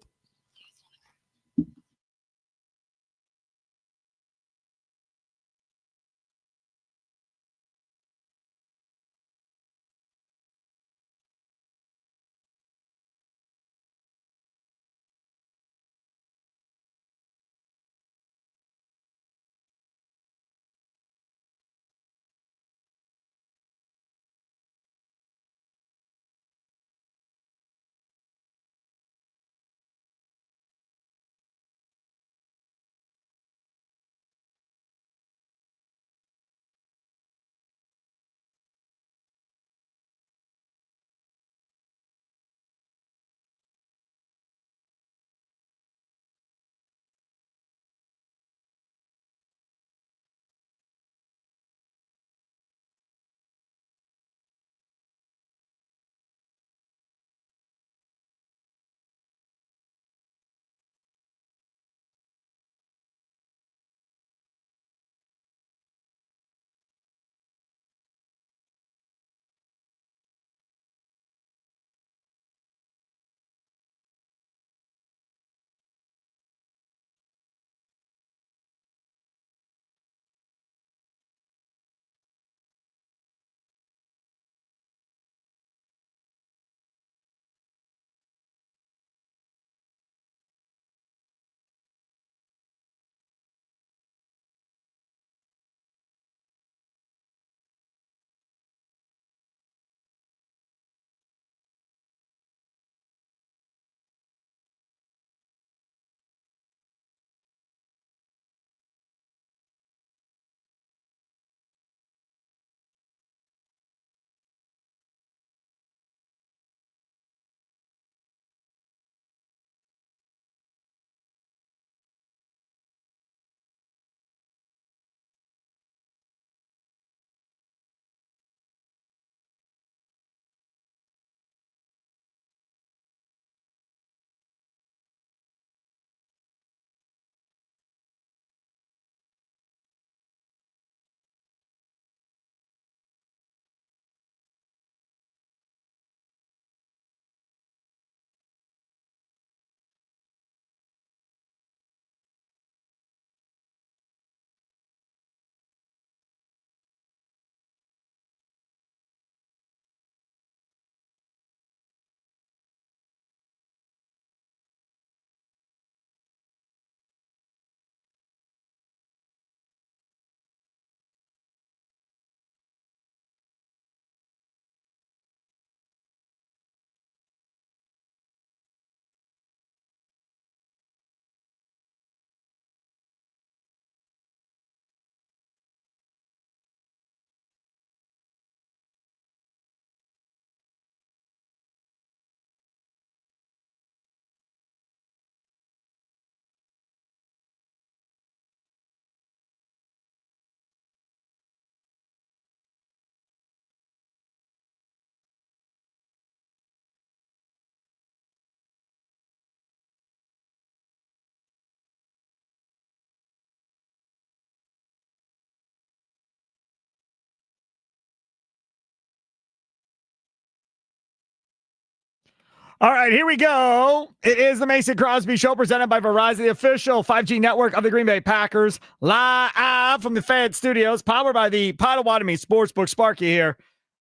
All right, here we go. It is the Mason Crosby Show presented by Verizon, the official 5G network of the Green Bay Packers, live from the Fan Studios, powered by the Potawatomi Sportsbook. Sparky here,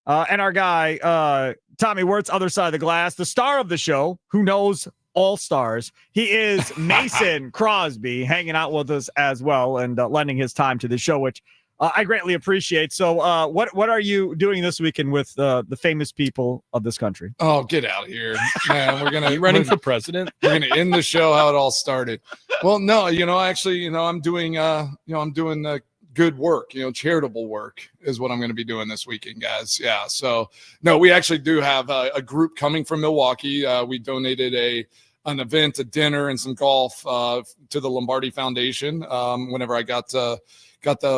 and our guy, Tommy Wirtz, other side of the glass, the star of the show, who knows all stars. He is Mason Crosby, hanging out with us as well and lending his time to the show, which I greatly appreciate. So what are you doing this weekend with the famous people of this country? Oh, get out of here, man. Are you running for president? We're going to end the show how it all started. Well, no, actually, I'm doing, I'm doing good work, charitable work is what I'm going to be doing this weekend, guys. Yeah. So, no, we actually do have a group coming from Milwaukee. We donated an event, a dinner, and some golf to the Lombardi Foundation whenever I got the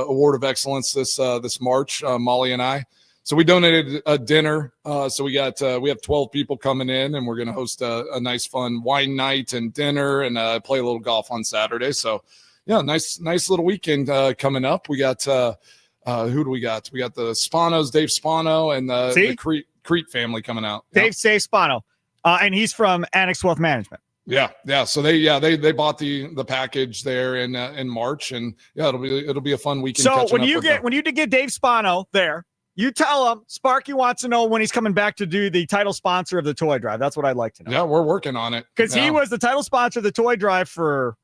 Award of Excellence this March, Molly and I. So we donated a dinner. So we have 12 people coming in, and we're going to host a nice, fun wine night and dinner, and play a little golf on Saturday. So yeah, nice little weekend coming up. We got who do we got? We got the Spanos, Dave Spano, and the Crete family coming out. Dave Spano, and he's from Annex Wealth Management. Yeah. So they bought the package there in March, and yeah, it'll be a fun weekend. So when you get Dave Spano there, you tell him Sparky wants to know when he's coming back to do the title sponsor of the toy drive. That's what I'd like to know. Yeah, we're working on it because he was the title sponsor of the toy drive for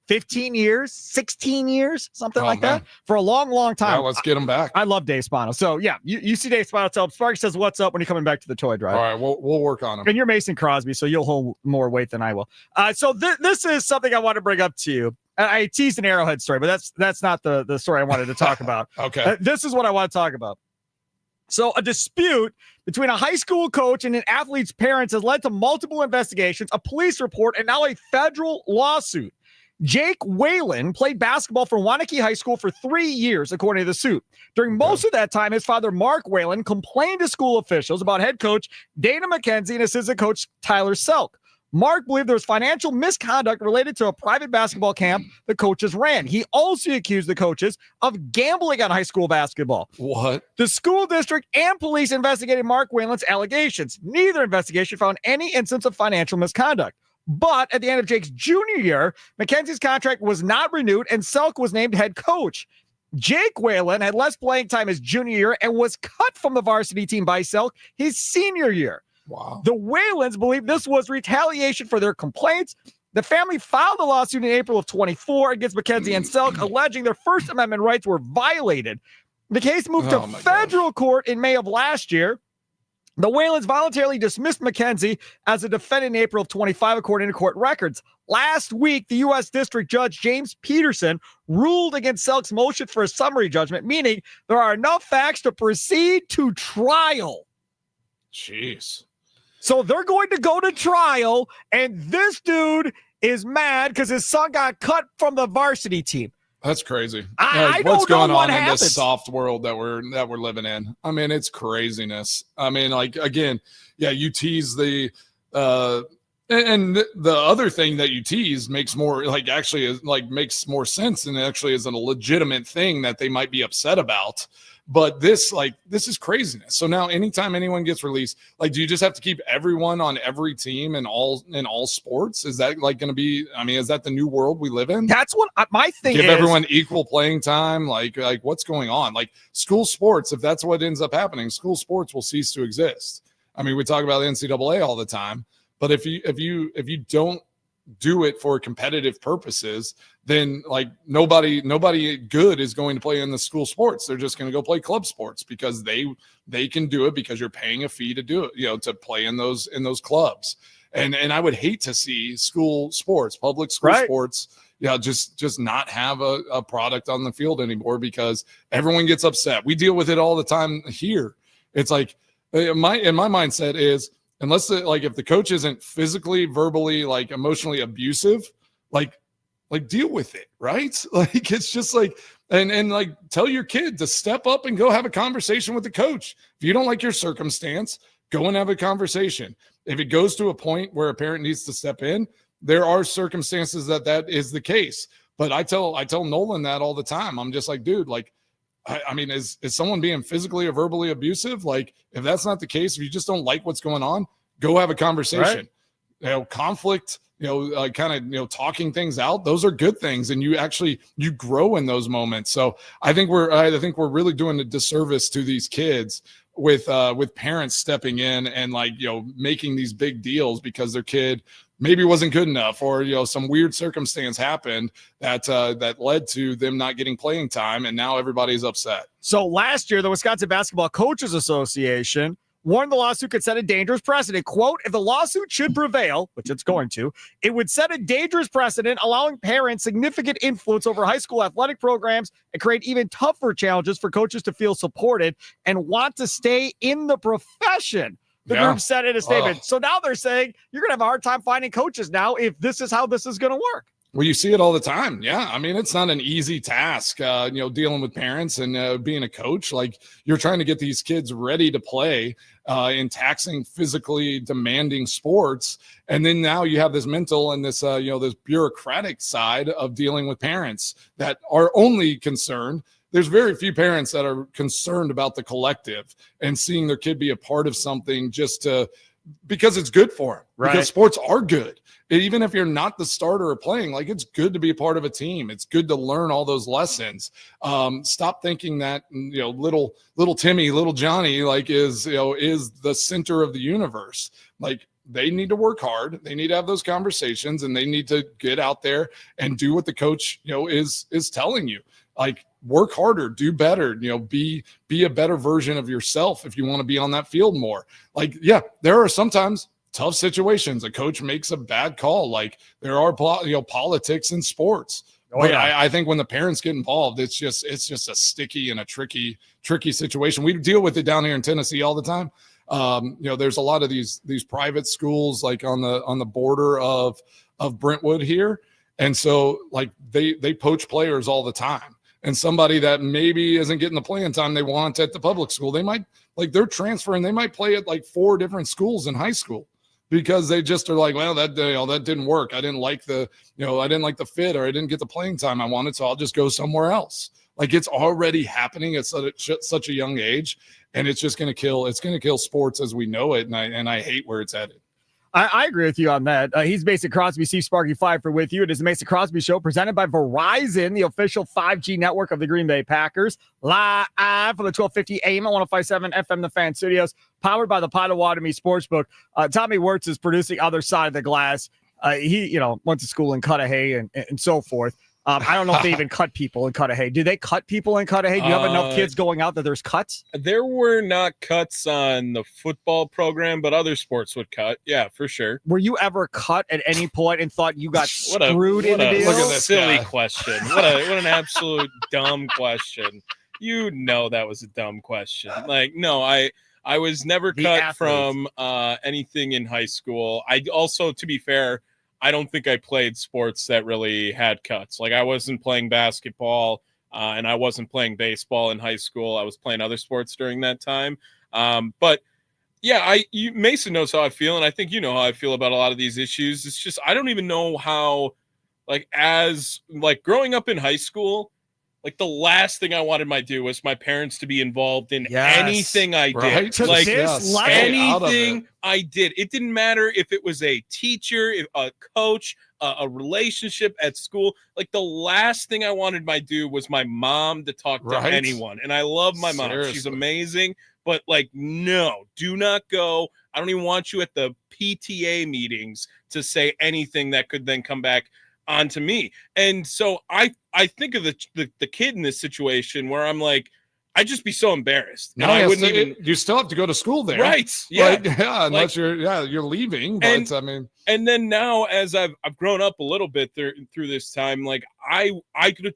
15 years, 16 years, something like that, for a long, long time. Yeah, let's get him back. I love Dave Spano. So, yeah, you see Dave Spano, tell him, Sparky says, what's up when you're coming back to the toy drive? All right, we'll work on him. And you're Mason Crosby, so you'll hold more weight than I will. So this is something I want to bring up to you. I teased an Arrowhead story, but that's not the story I wanted to talk about. Okay. This is what I want to talk about. So a dispute between a high school coach and an athlete's parents has led to multiple investigations, a police report, and now a federal lawsuit. Jake Whalen played basketball for Wanakee High School for 3 years, according to the suit. During most of that time, his father, Mark Whalen, complained to school officials about head coach Dana McKenzie and assistant coach Tyler Selk. Mark believed there was financial misconduct related to a private basketball camp the coaches ran. He also accused the coaches of gambling on high school basketball. What? The school district and police investigated Mark Whalen's allegations. Neither investigation found any instance of financial misconduct. But at the end of Jake's junior year, McKenzie's contract was not renewed and Selk was named head coach. Jake Whalen had less playing time his junior year and was cut from the varsity team by Selk his senior year. Wow. The Whalens believe this was retaliation for their complaints. The family filed a lawsuit in April of 24 against McKenzie and Selk, alleging their First Amendment rights were violated. The case moved to federal court in May of last year. The Whalens voluntarily dismissed McKenzie as a defendant in April of 25, according to court records. Last week, the U.S. District Judge James Peterson ruled against Selk's motion for a summary judgment, meaning there are enough facts to proceed to trial. Jeez. So they're going to go to trial, and this dude is mad because his son got cut from the varsity team. That's crazy. I what's don't going know what on in happens. this soft world that we're living in? I mean, it's craziness. I mean, like, again, yeah, you tease the and the other thing that you tease makes more makes more sense and actually is a legitimate thing that they might be upset about. But this is craziness. So now anytime anyone gets released, do you just have to keep everyone on every team in all sports? Is that going to be, is that the new world we live in? That's what my thing is. Give everyone equal playing time. Like what's going on? Like school sports, if that's what ends up happening, school sports will cease to exist. I mean, we talk about the NCAA all the time, but if you don't do it for competitive purposes, then nobody good is going to play in the school sports. They're just going to go play club sports because they can do it because you're paying a fee to do it, to play in those clubs. And I would hate to see school sports, public school sports, just not have a product on the field anymore because everyone gets upset. We deal with it all the time here. It's like my mindset is, unless if the coach isn't physically, verbally, emotionally abusive, deal with it, right? It's just and tell your kid to step up and go have a conversation with the coach. If you don't like your circumstance, go and have a conversation. If it goes to a point where a parent needs to step in, there are circumstances that is the case. But I tell Nolan that all the time. I'm just like, dude, is someone being physically or verbally abusive? If that's not the case, if you just don't like what's going on, Go have a conversation. Right. Conflict, kind of, talking things out. Those are good things. And you grow in those moments. So I think we're really doing a disservice to these kids with parents stepping in and making these big deals because their kid maybe wasn't good enough, or some weird circumstance happened that led to them not getting playing time, and now everybody's upset. So last year, the Wisconsin Basketball Coaches Association warned the lawsuit could set a dangerous precedent. Quote, if the lawsuit should prevail, which it's going to, it would set a dangerous precedent, allowing parents significant influence over high school athletic programs and create even tougher challenges for coaches to feel supported and want to stay in the profession. The group said in a statement. So now they're saying you're going to have a hard time finding coaches now if this is how this is going to work. Well, you see it all the time. Yeah. I mean, it's not an easy task, dealing with parents and being a coach. Like, you're trying to get these kids ready to play in taxing, physically demanding sports. And then now you have this mental and this, this bureaucratic side of dealing with parents that are only concerned. There's very few parents that are concerned about the collective and seeing their kid be a part of something because it's good for them. Right. Because sports are good. Even if you're not the starter or playing, it's good to be a part of a team. It's good to learn all those lessons. Stop thinking that, little Timmy, little Johnny, is the center of the universe. They need to work hard. They need to have those conversations, and they need to get out there and do what the coach, is telling you. Work harder, do better, be a better version of yourself if you want to be on that field more. There are sometimes tough situations. A coach makes a bad call. There are politics in sports. I think when the parents get involved, it's just a sticky and a tricky situation. We deal with it down here in Tennessee all the time. There's a lot of these private schools on the border of Brentwood here, and so they poach players all the time. And somebody that maybe isn't getting the playing time they want at the public school, they might they're transferring. They might play at 4 different schools in high school because they just are well, that didn't work. I didn't like the fit, or I didn't get the playing time I wanted, so I'll just go somewhere else. It's already happening at such a young age, and it's just going to kill. It's going to kill sports as we know it, and I hate where it's headed. I agree with you on that. He's Mason Crosby, Steve Sparky Fifer with you. It is the Mason Crosby Show presented by Verizon, the official 5G network of the Green Bay Packers. Live from the 1250 AM at 105.7 FM, the Fan Studios, powered by the Potawatomi Sportsbook. Tommy Wirtz is producing Other Side of the Glass. He, went to school in Cudahy and so forth. I don't know if they even cut people in Cudahy. Do they cut people in Cudahy? Do you have enough kids going out that there's cuts? There were not cuts on the football program, but other sports would cut. Yeah, for sure. Were you ever cut at any point and thought you got screwed in the deal? Look at this silly question. What an absolute dumb question. That was a dumb question. No, I was never cut from anything in high school. I also, to be fair, I don't think I played sports that really had cuts. I wasn't playing basketball and I wasn't playing baseball in high school. I was playing other sports during that time. But yeah, Mason knows how I feel, and I think you know how I feel about a lot of these issues. It's just I don't even know how, growing up in high school, the last thing I wanted was my parents to be involved in anything I did. Right? Anything I did. It didn't matter if it was a teacher, a coach, a relationship at school. The last thing I wanted was my mom to talk to anyone. And I love my mom. Seriously. She's amazing. But no, do not go. I don't even want you at the PTA meetings to say anything that could then come back onto me. And so I think of the kid in this situation where I'm I'd just be so embarrassed. No, I wouldn't even. You still have to go to school there, right? Yeah, unless you're leaving. But and then now as I've grown up a little bit through this time, I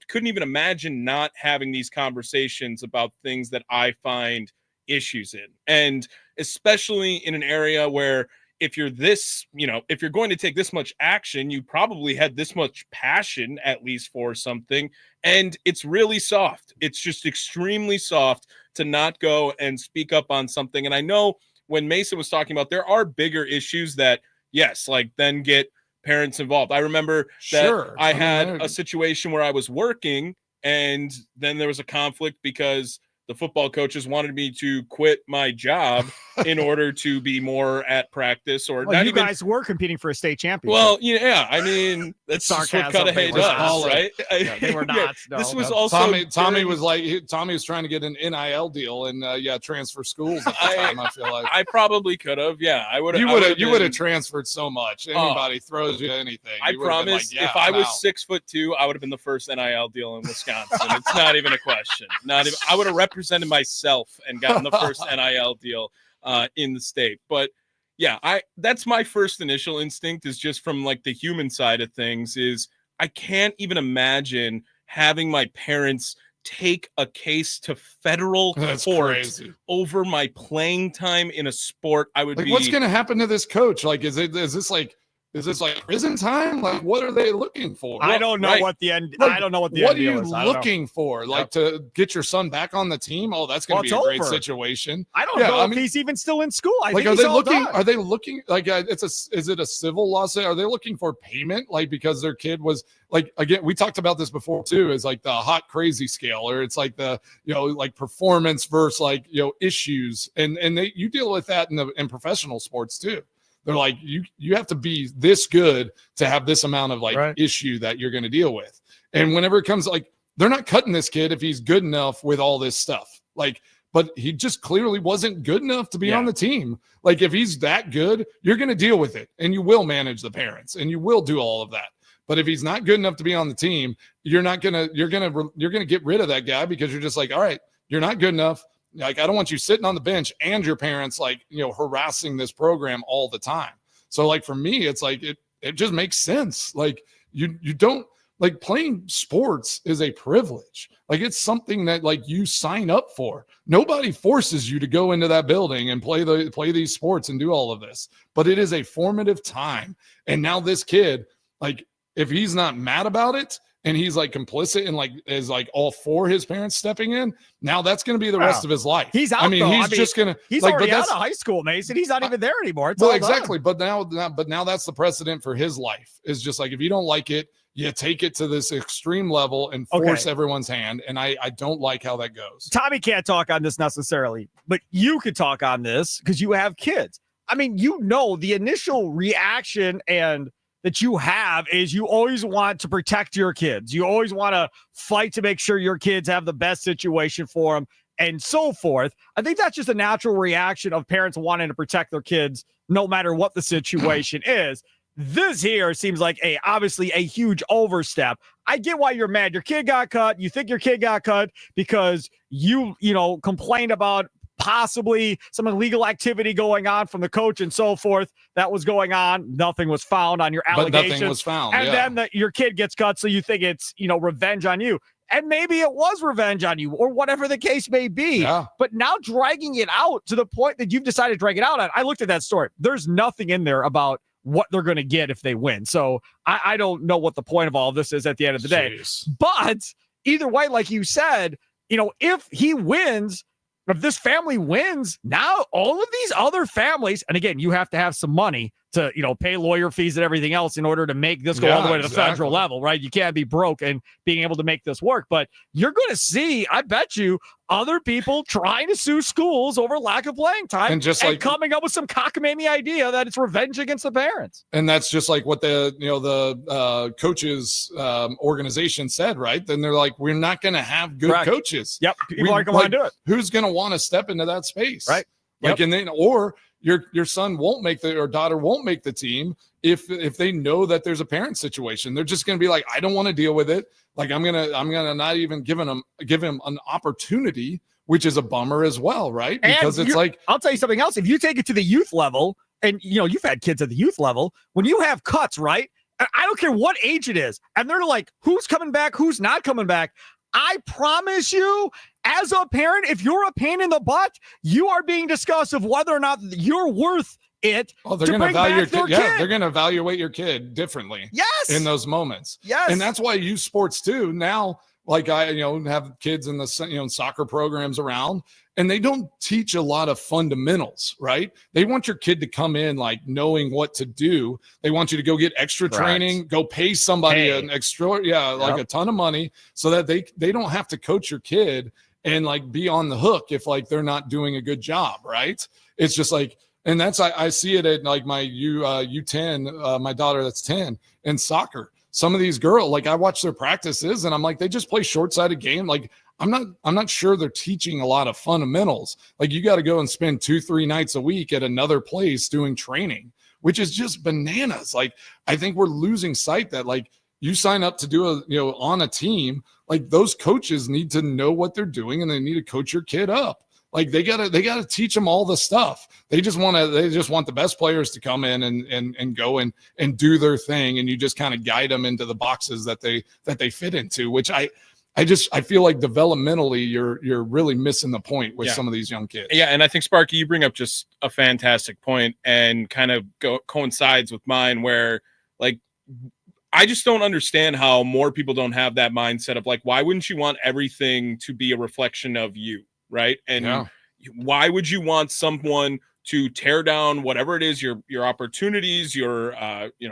couldn't even imagine not having these conversations about things that I find issues in, and especially in an area where if you're if you're going to take this much action, you probably had this much passion, at least for something. And it's really soft. It's just extremely soft to not go and speak up on something. And I know when Mason was talking about, there are bigger issues that, yes, then get parents involved. I remember that I had a situation where I was working and then there was a conflict because the football coaches wanted me to quit my job in order to be more at practice, or Well, not you even. guys were competing for a state championship. Well, yeah, I mean that's just what Sarcasm, they Cudahy were does, not. right? Yeah, they were not. No. This was No. also Tommy during- was trying to get an NIL deal and transfer schools at the time. I feel like I probably could have. Yeah, I would. you would have transferred so much. Anybody throws you anything. I you would have been promise. like, yeah, if I I'm was out. 6'2", I would have been the first NIL deal in Wisconsin. It's not even a question. Not even. I would have represented myself and gotten the first NIL deal in the state. But yeah, that's my first initial instinct is just from like the human side of things. Is I can't even imagine having my parents take a case to federal That's court crazy. over my playing time in a sport. I would Like, be. what's going to happen to this coach? Like, is this like prison time? Like, what are they looking for? I don't know Right. what the end. Like, I don't know what the what end are deal you is. I don't know. looking for? Like to get your son back on the team? Oh, that's going Well, to be a it's great over. situation. I don't Yeah, know I if mean, he's even still in school. I like, think are he's they all looking? done. Are they looking like is it a civil lawsuit? Are they looking for payment? Like because their kid was like again? We talked about this before too. Is like the hot crazy scale, or it's like the like performance versus like issues, and you deal with that in professional sports too. They're like, you have to be this good to have this amount of like issue that you're going to deal with. And whenever it comes like, they're not cutting this kid if he's good enough with all this stuff. Like, but he just clearly wasn't good enough to be on the team. Like if he's that good, you're going to deal with it and you will manage the parents and you will do all of that. But if he's not good enough to be on the team, you're going to get rid of that guy because you're just like, all right, you're not good enough. Like, I don't want you sitting on the bench and your parents, like, harassing this program all the time. So, like, for me, it's like, it just makes sense. Like, you don't, like, playing sports is a privilege. Like, it's something that, like, you sign up for. Nobody forces you to go into that building and play these sports and do all of this. But it is a formative time. And now this kid, like, if he's not mad about it, and he's like complicit and like is like all for his parents stepping in, now that's going to be the rest of his life. He's out. He's just going to. He's like, already out of high school, Mason. He's not even there anymore. It's well, all exactly. done. But now that's the precedent for his life. Is just like if you don't like it, you take it to this extreme level and force everyone's hand. And I don't like how that goes. Tommy can't talk on this necessarily, but you could talk on this because you have kids. I mean, the initial reaction and that you have is you always want to protect your kids. You always want to fight to make sure your kids have the best situation for them and so forth. I think that's just a natural reaction of parents wanting to protect their kids no matter what the situation is. This here seems like obviously a huge overstep. I get why you're mad. Your kid got cut. You think your kid got cut because you complained about possibly some illegal activity going on from the coach and so forth that was going on. Nothing was found on your allegations. But nothing was found. And then your kid gets cut, so you think it's, revenge on you. And maybe it was revenge on you or whatever the case may be. Yeah. But now dragging it out to the point that you've decided to drag it out. I looked at that story. There's nothing in there about what they're going to get if they win. So I don't know what the point of all of this is at the end of the day. Jeez. But either way, like you said, if he wins, if this family wins, now all of these other families, and again, you have to have some money to, pay lawyer fees and everything else in order to make this go all the way to the federal level, right? You can't be broke and being able to make this work. But you're going to see, I bet you, other people trying to sue schools over lack of playing time and coming up with some cockamamie idea that it's revenge against the parents. And that's just like what the coaches organization said, right? Then they're like, we're not going to have good coaches. Yep. People aren't going to want to do it. Who's going to want to step into that space? Right. Like, and then, or your son won't make or daughter won't make the team if they know that there's a parent situation. They're just going to be like, I don't want to deal with it. Like, I'm gonna not even give him an opportunity, which is a bummer as well, right? Because it's like, I'll tell you something else. If you take it to the youth level, and you've had kids at the youth level, when you have cuts, right? I don't care what age it is, and they're like, who's coming back, who's not coming back. I promise you, as a parent, if you're a pain in the butt, you are being discussed of whether or not you're worth it. Oh, they're going to value your kid. Yeah, they're going to evaluate your kid differently. Yes, in those moments. Yes, and that's why youth sports too. Now, like I, have kids in the soccer programs around, and they don't teach a lot of fundamentals, right? They want your kid to come in like knowing what to do. They want you to go get extra training, go pay somebody an extra, like a ton of money, so that they don't have to coach your kid and like be on the hook if like they're not doing a good job, right? It's just like, and that's, I see it at like my U10, my daughter that's 10 in soccer. Some of these girls, like I watch their practices and I'm like, they just play short-sided game. Like I'm not sure they're teaching a lot of fundamentals. Like you got to go and spend 2-3 nights a week at another place doing training, which is just bananas. Like I think we're losing sight that like you sign up to do on a team, like those coaches need to know what they're doing and they need to coach your kid up. Like they gotta teach them all the stuff. They just want the best players to come in and go and do their thing, and you just kind of guide them into the boxes that they fit into. Which I feel like developmentally you're really missing the point with some of these young kids. Yeah, and I think Sparky, you bring up just a fantastic point and kind of coincides with mine, where like I just don't understand how more people don't have that mindset of like, why wouldn't you want everything to be a reflection of you? Right. And why would you want someone to tear down whatever it is, your opportunities, your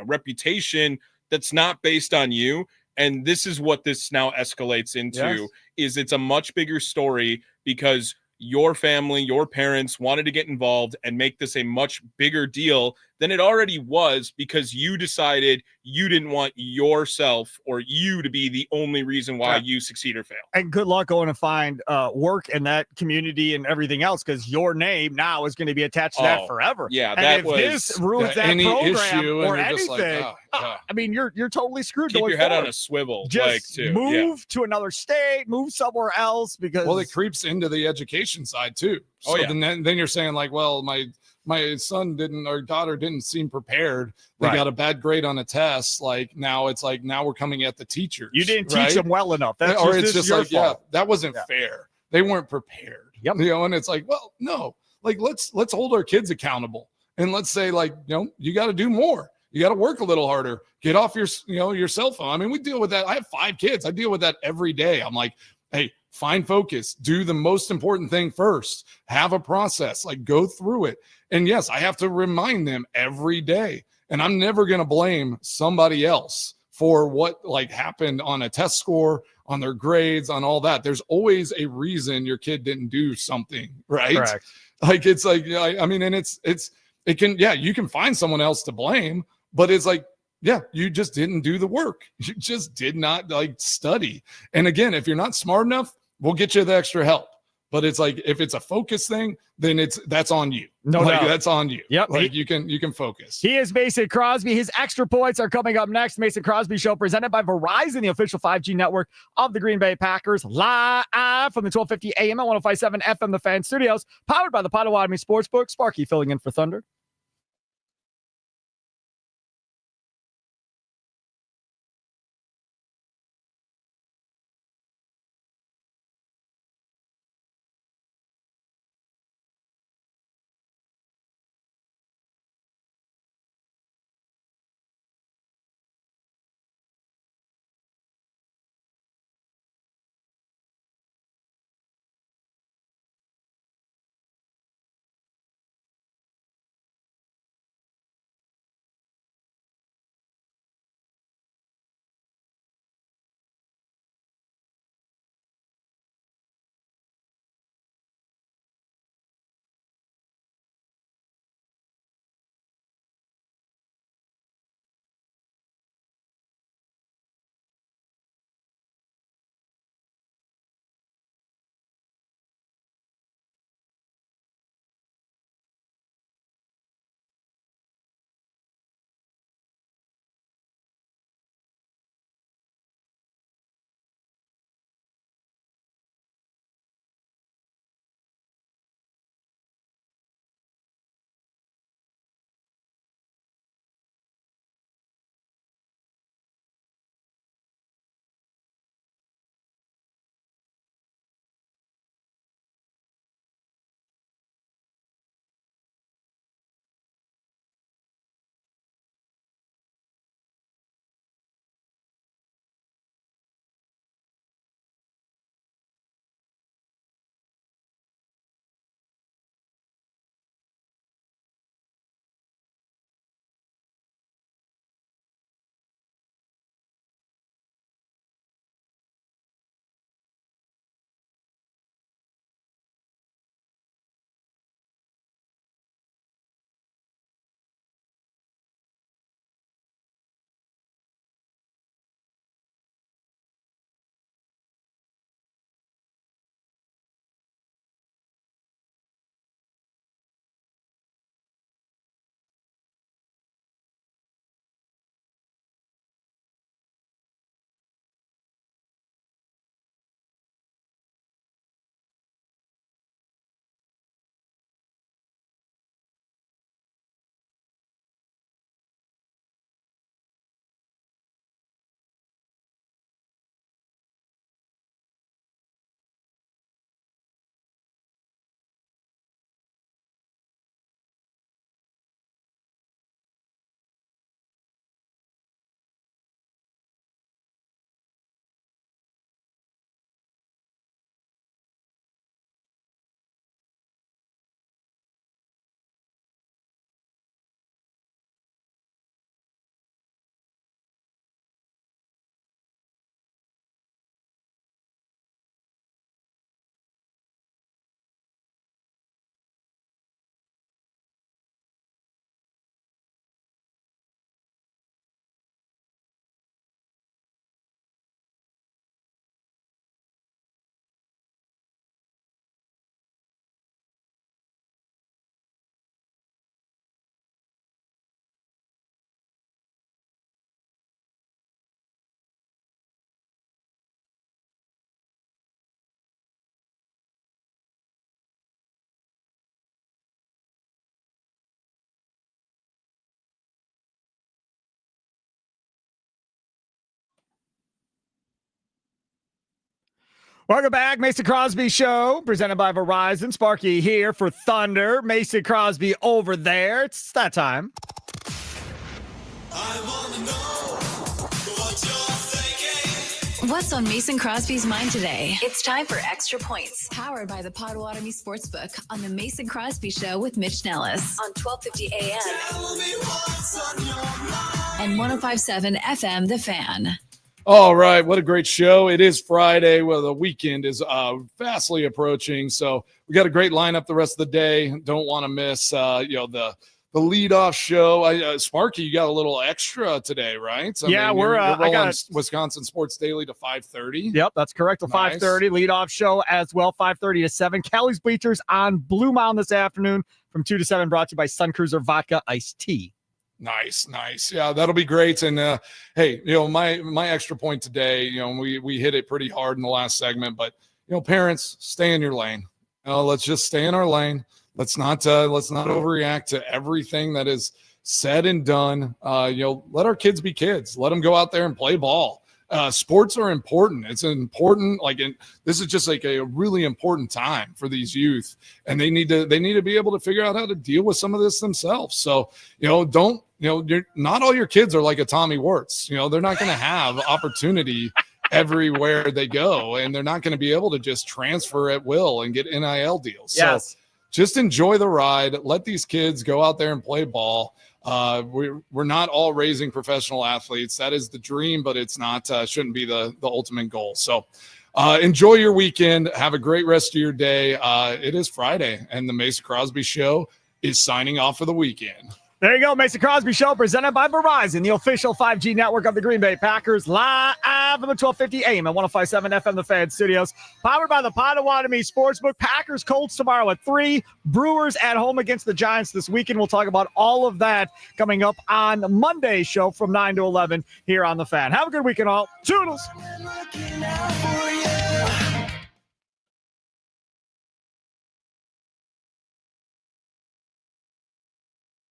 reputation that's not based on you? And this is what this now escalates into is it's a much bigger story because your family, your parents wanted to get involved and make this a much bigger deal than it already was because you decided you didn't want yourself or you to be the only reason why you succeed or fail. And good luck going to find work in that community and everything else because your name now is going to be attached to that forever. Yeah, and that if was this ruins that any program issue or and you're anything, just like, I mean, you're totally screwed. Keep going your head forward. on a swivel. Just move to another state, move somewhere else because it creeps into the education side too. So then you're saying like, well, my son didn't or daughter didn't seem prepared. They got a bad grade on a test. Like now it's like now we're coming at the teachers. You didn't teach them well enough. That's or it's just your like, fault. that wasn't fair. They weren't prepared. Yep. And it's like, well, no, like let's hold our kids accountable and let's say like, you got to do more. You got to work a little harder. Get off your cell phone. I mean, we deal with that. I have 5 kids. I deal with that every day. I'm like, hey, find focus. Do the most important thing first. Have a process. Like go through it. And yes, I have to remind them every day. And I'm never going to blame somebody else for what like happened on a test score, on their grades, on all that. There's always a reason your kid didn't do something, right? Correct. Like it's like, I mean, and you can find someone else to blame, but it's like, you just didn't do the work. You just did not like study. And again, if you're not smart enough, we'll get you the extra help. But it's like if it's a focus thing, then that's on you. No doubt. That's on you. Yep. Like you can focus. He is Mason Crosby. His extra points are coming up next. Mason Crosby Show presented by Verizon, the official 5G network of the Green Bay Packers, live from the 1250 AM at 105.7 FM The Fan Studios, powered by the Potawatomi Sportsbook. Sparky filling in for Thunder. Welcome back, Mason Crosby Show, presented by Verizon. Sparky here for Thunder. Mason Crosby over there. It's that time. I wanna know what you're thinking. What's on Mason Crosby's mind today? It's time for Extra Points, powered by the Potawatomi Sportsbook on the Mason Crosby Show with Mitch Nellis on 1250 AM Tell me what's on your mind. And 105.7 FM, The Fan. All right, what a great show. It is Friday. Well, the weekend is fastly approaching, so we got a great lineup the rest of the day. Don't want to miss the leadoff show. Sparky, you got a little extra today, right? We're rolling Wisconsin Sports Daily to 5:30. Yep, that's correct. To Nice. 5:30 leadoff show as well. 5:30 to 7. Kelly's Bleachers on Blue Mountain this afternoon from 2 to 7. Brought to you by Sun Cruiser Vodka Iced Tea. Nice. Yeah, that'll be great. And hey, my extra point today, we hit it pretty hard in the last segment, but parents, stay in your lane. Let's just stay in our lane. Let's not overreact to everything that is said and done. Let our kids be kids. Let them go out there and play ball. Sports are important. It's important. This is just like a really important time for these youth, and they need to be able to figure out how to deal with some of this themselves. So, you're not all your kids are like a Tommy Wirtz. They're not going to have opportunity everywhere they go, and they're not going to be able to just transfer at will and get NIL deals. Yes. So just enjoy the ride. Let these kids go out there and play ball. We're not all raising professional athletes. That is the dream, but it's not, shouldn't be the ultimate goal. So enjoy your weekend. Have a great rest of your day. It is Friday, and the Mason Crosby Show is signing off for the weekend. There you go, Mason Crosby Show, presented by Verizon, the official 5G network of the Green Bay Packers, live on the 1250 AM and 105.7 FM, The Fan Studios, powered by the Potawatomi Sportsbook. Packers Colts tomorrow at 3, Brewers at home against the Giants this weekend. We'll talk about all of that coming up on Monday's show from 9 to 11 here on The Fan. Have a good weekend, all. Toodles.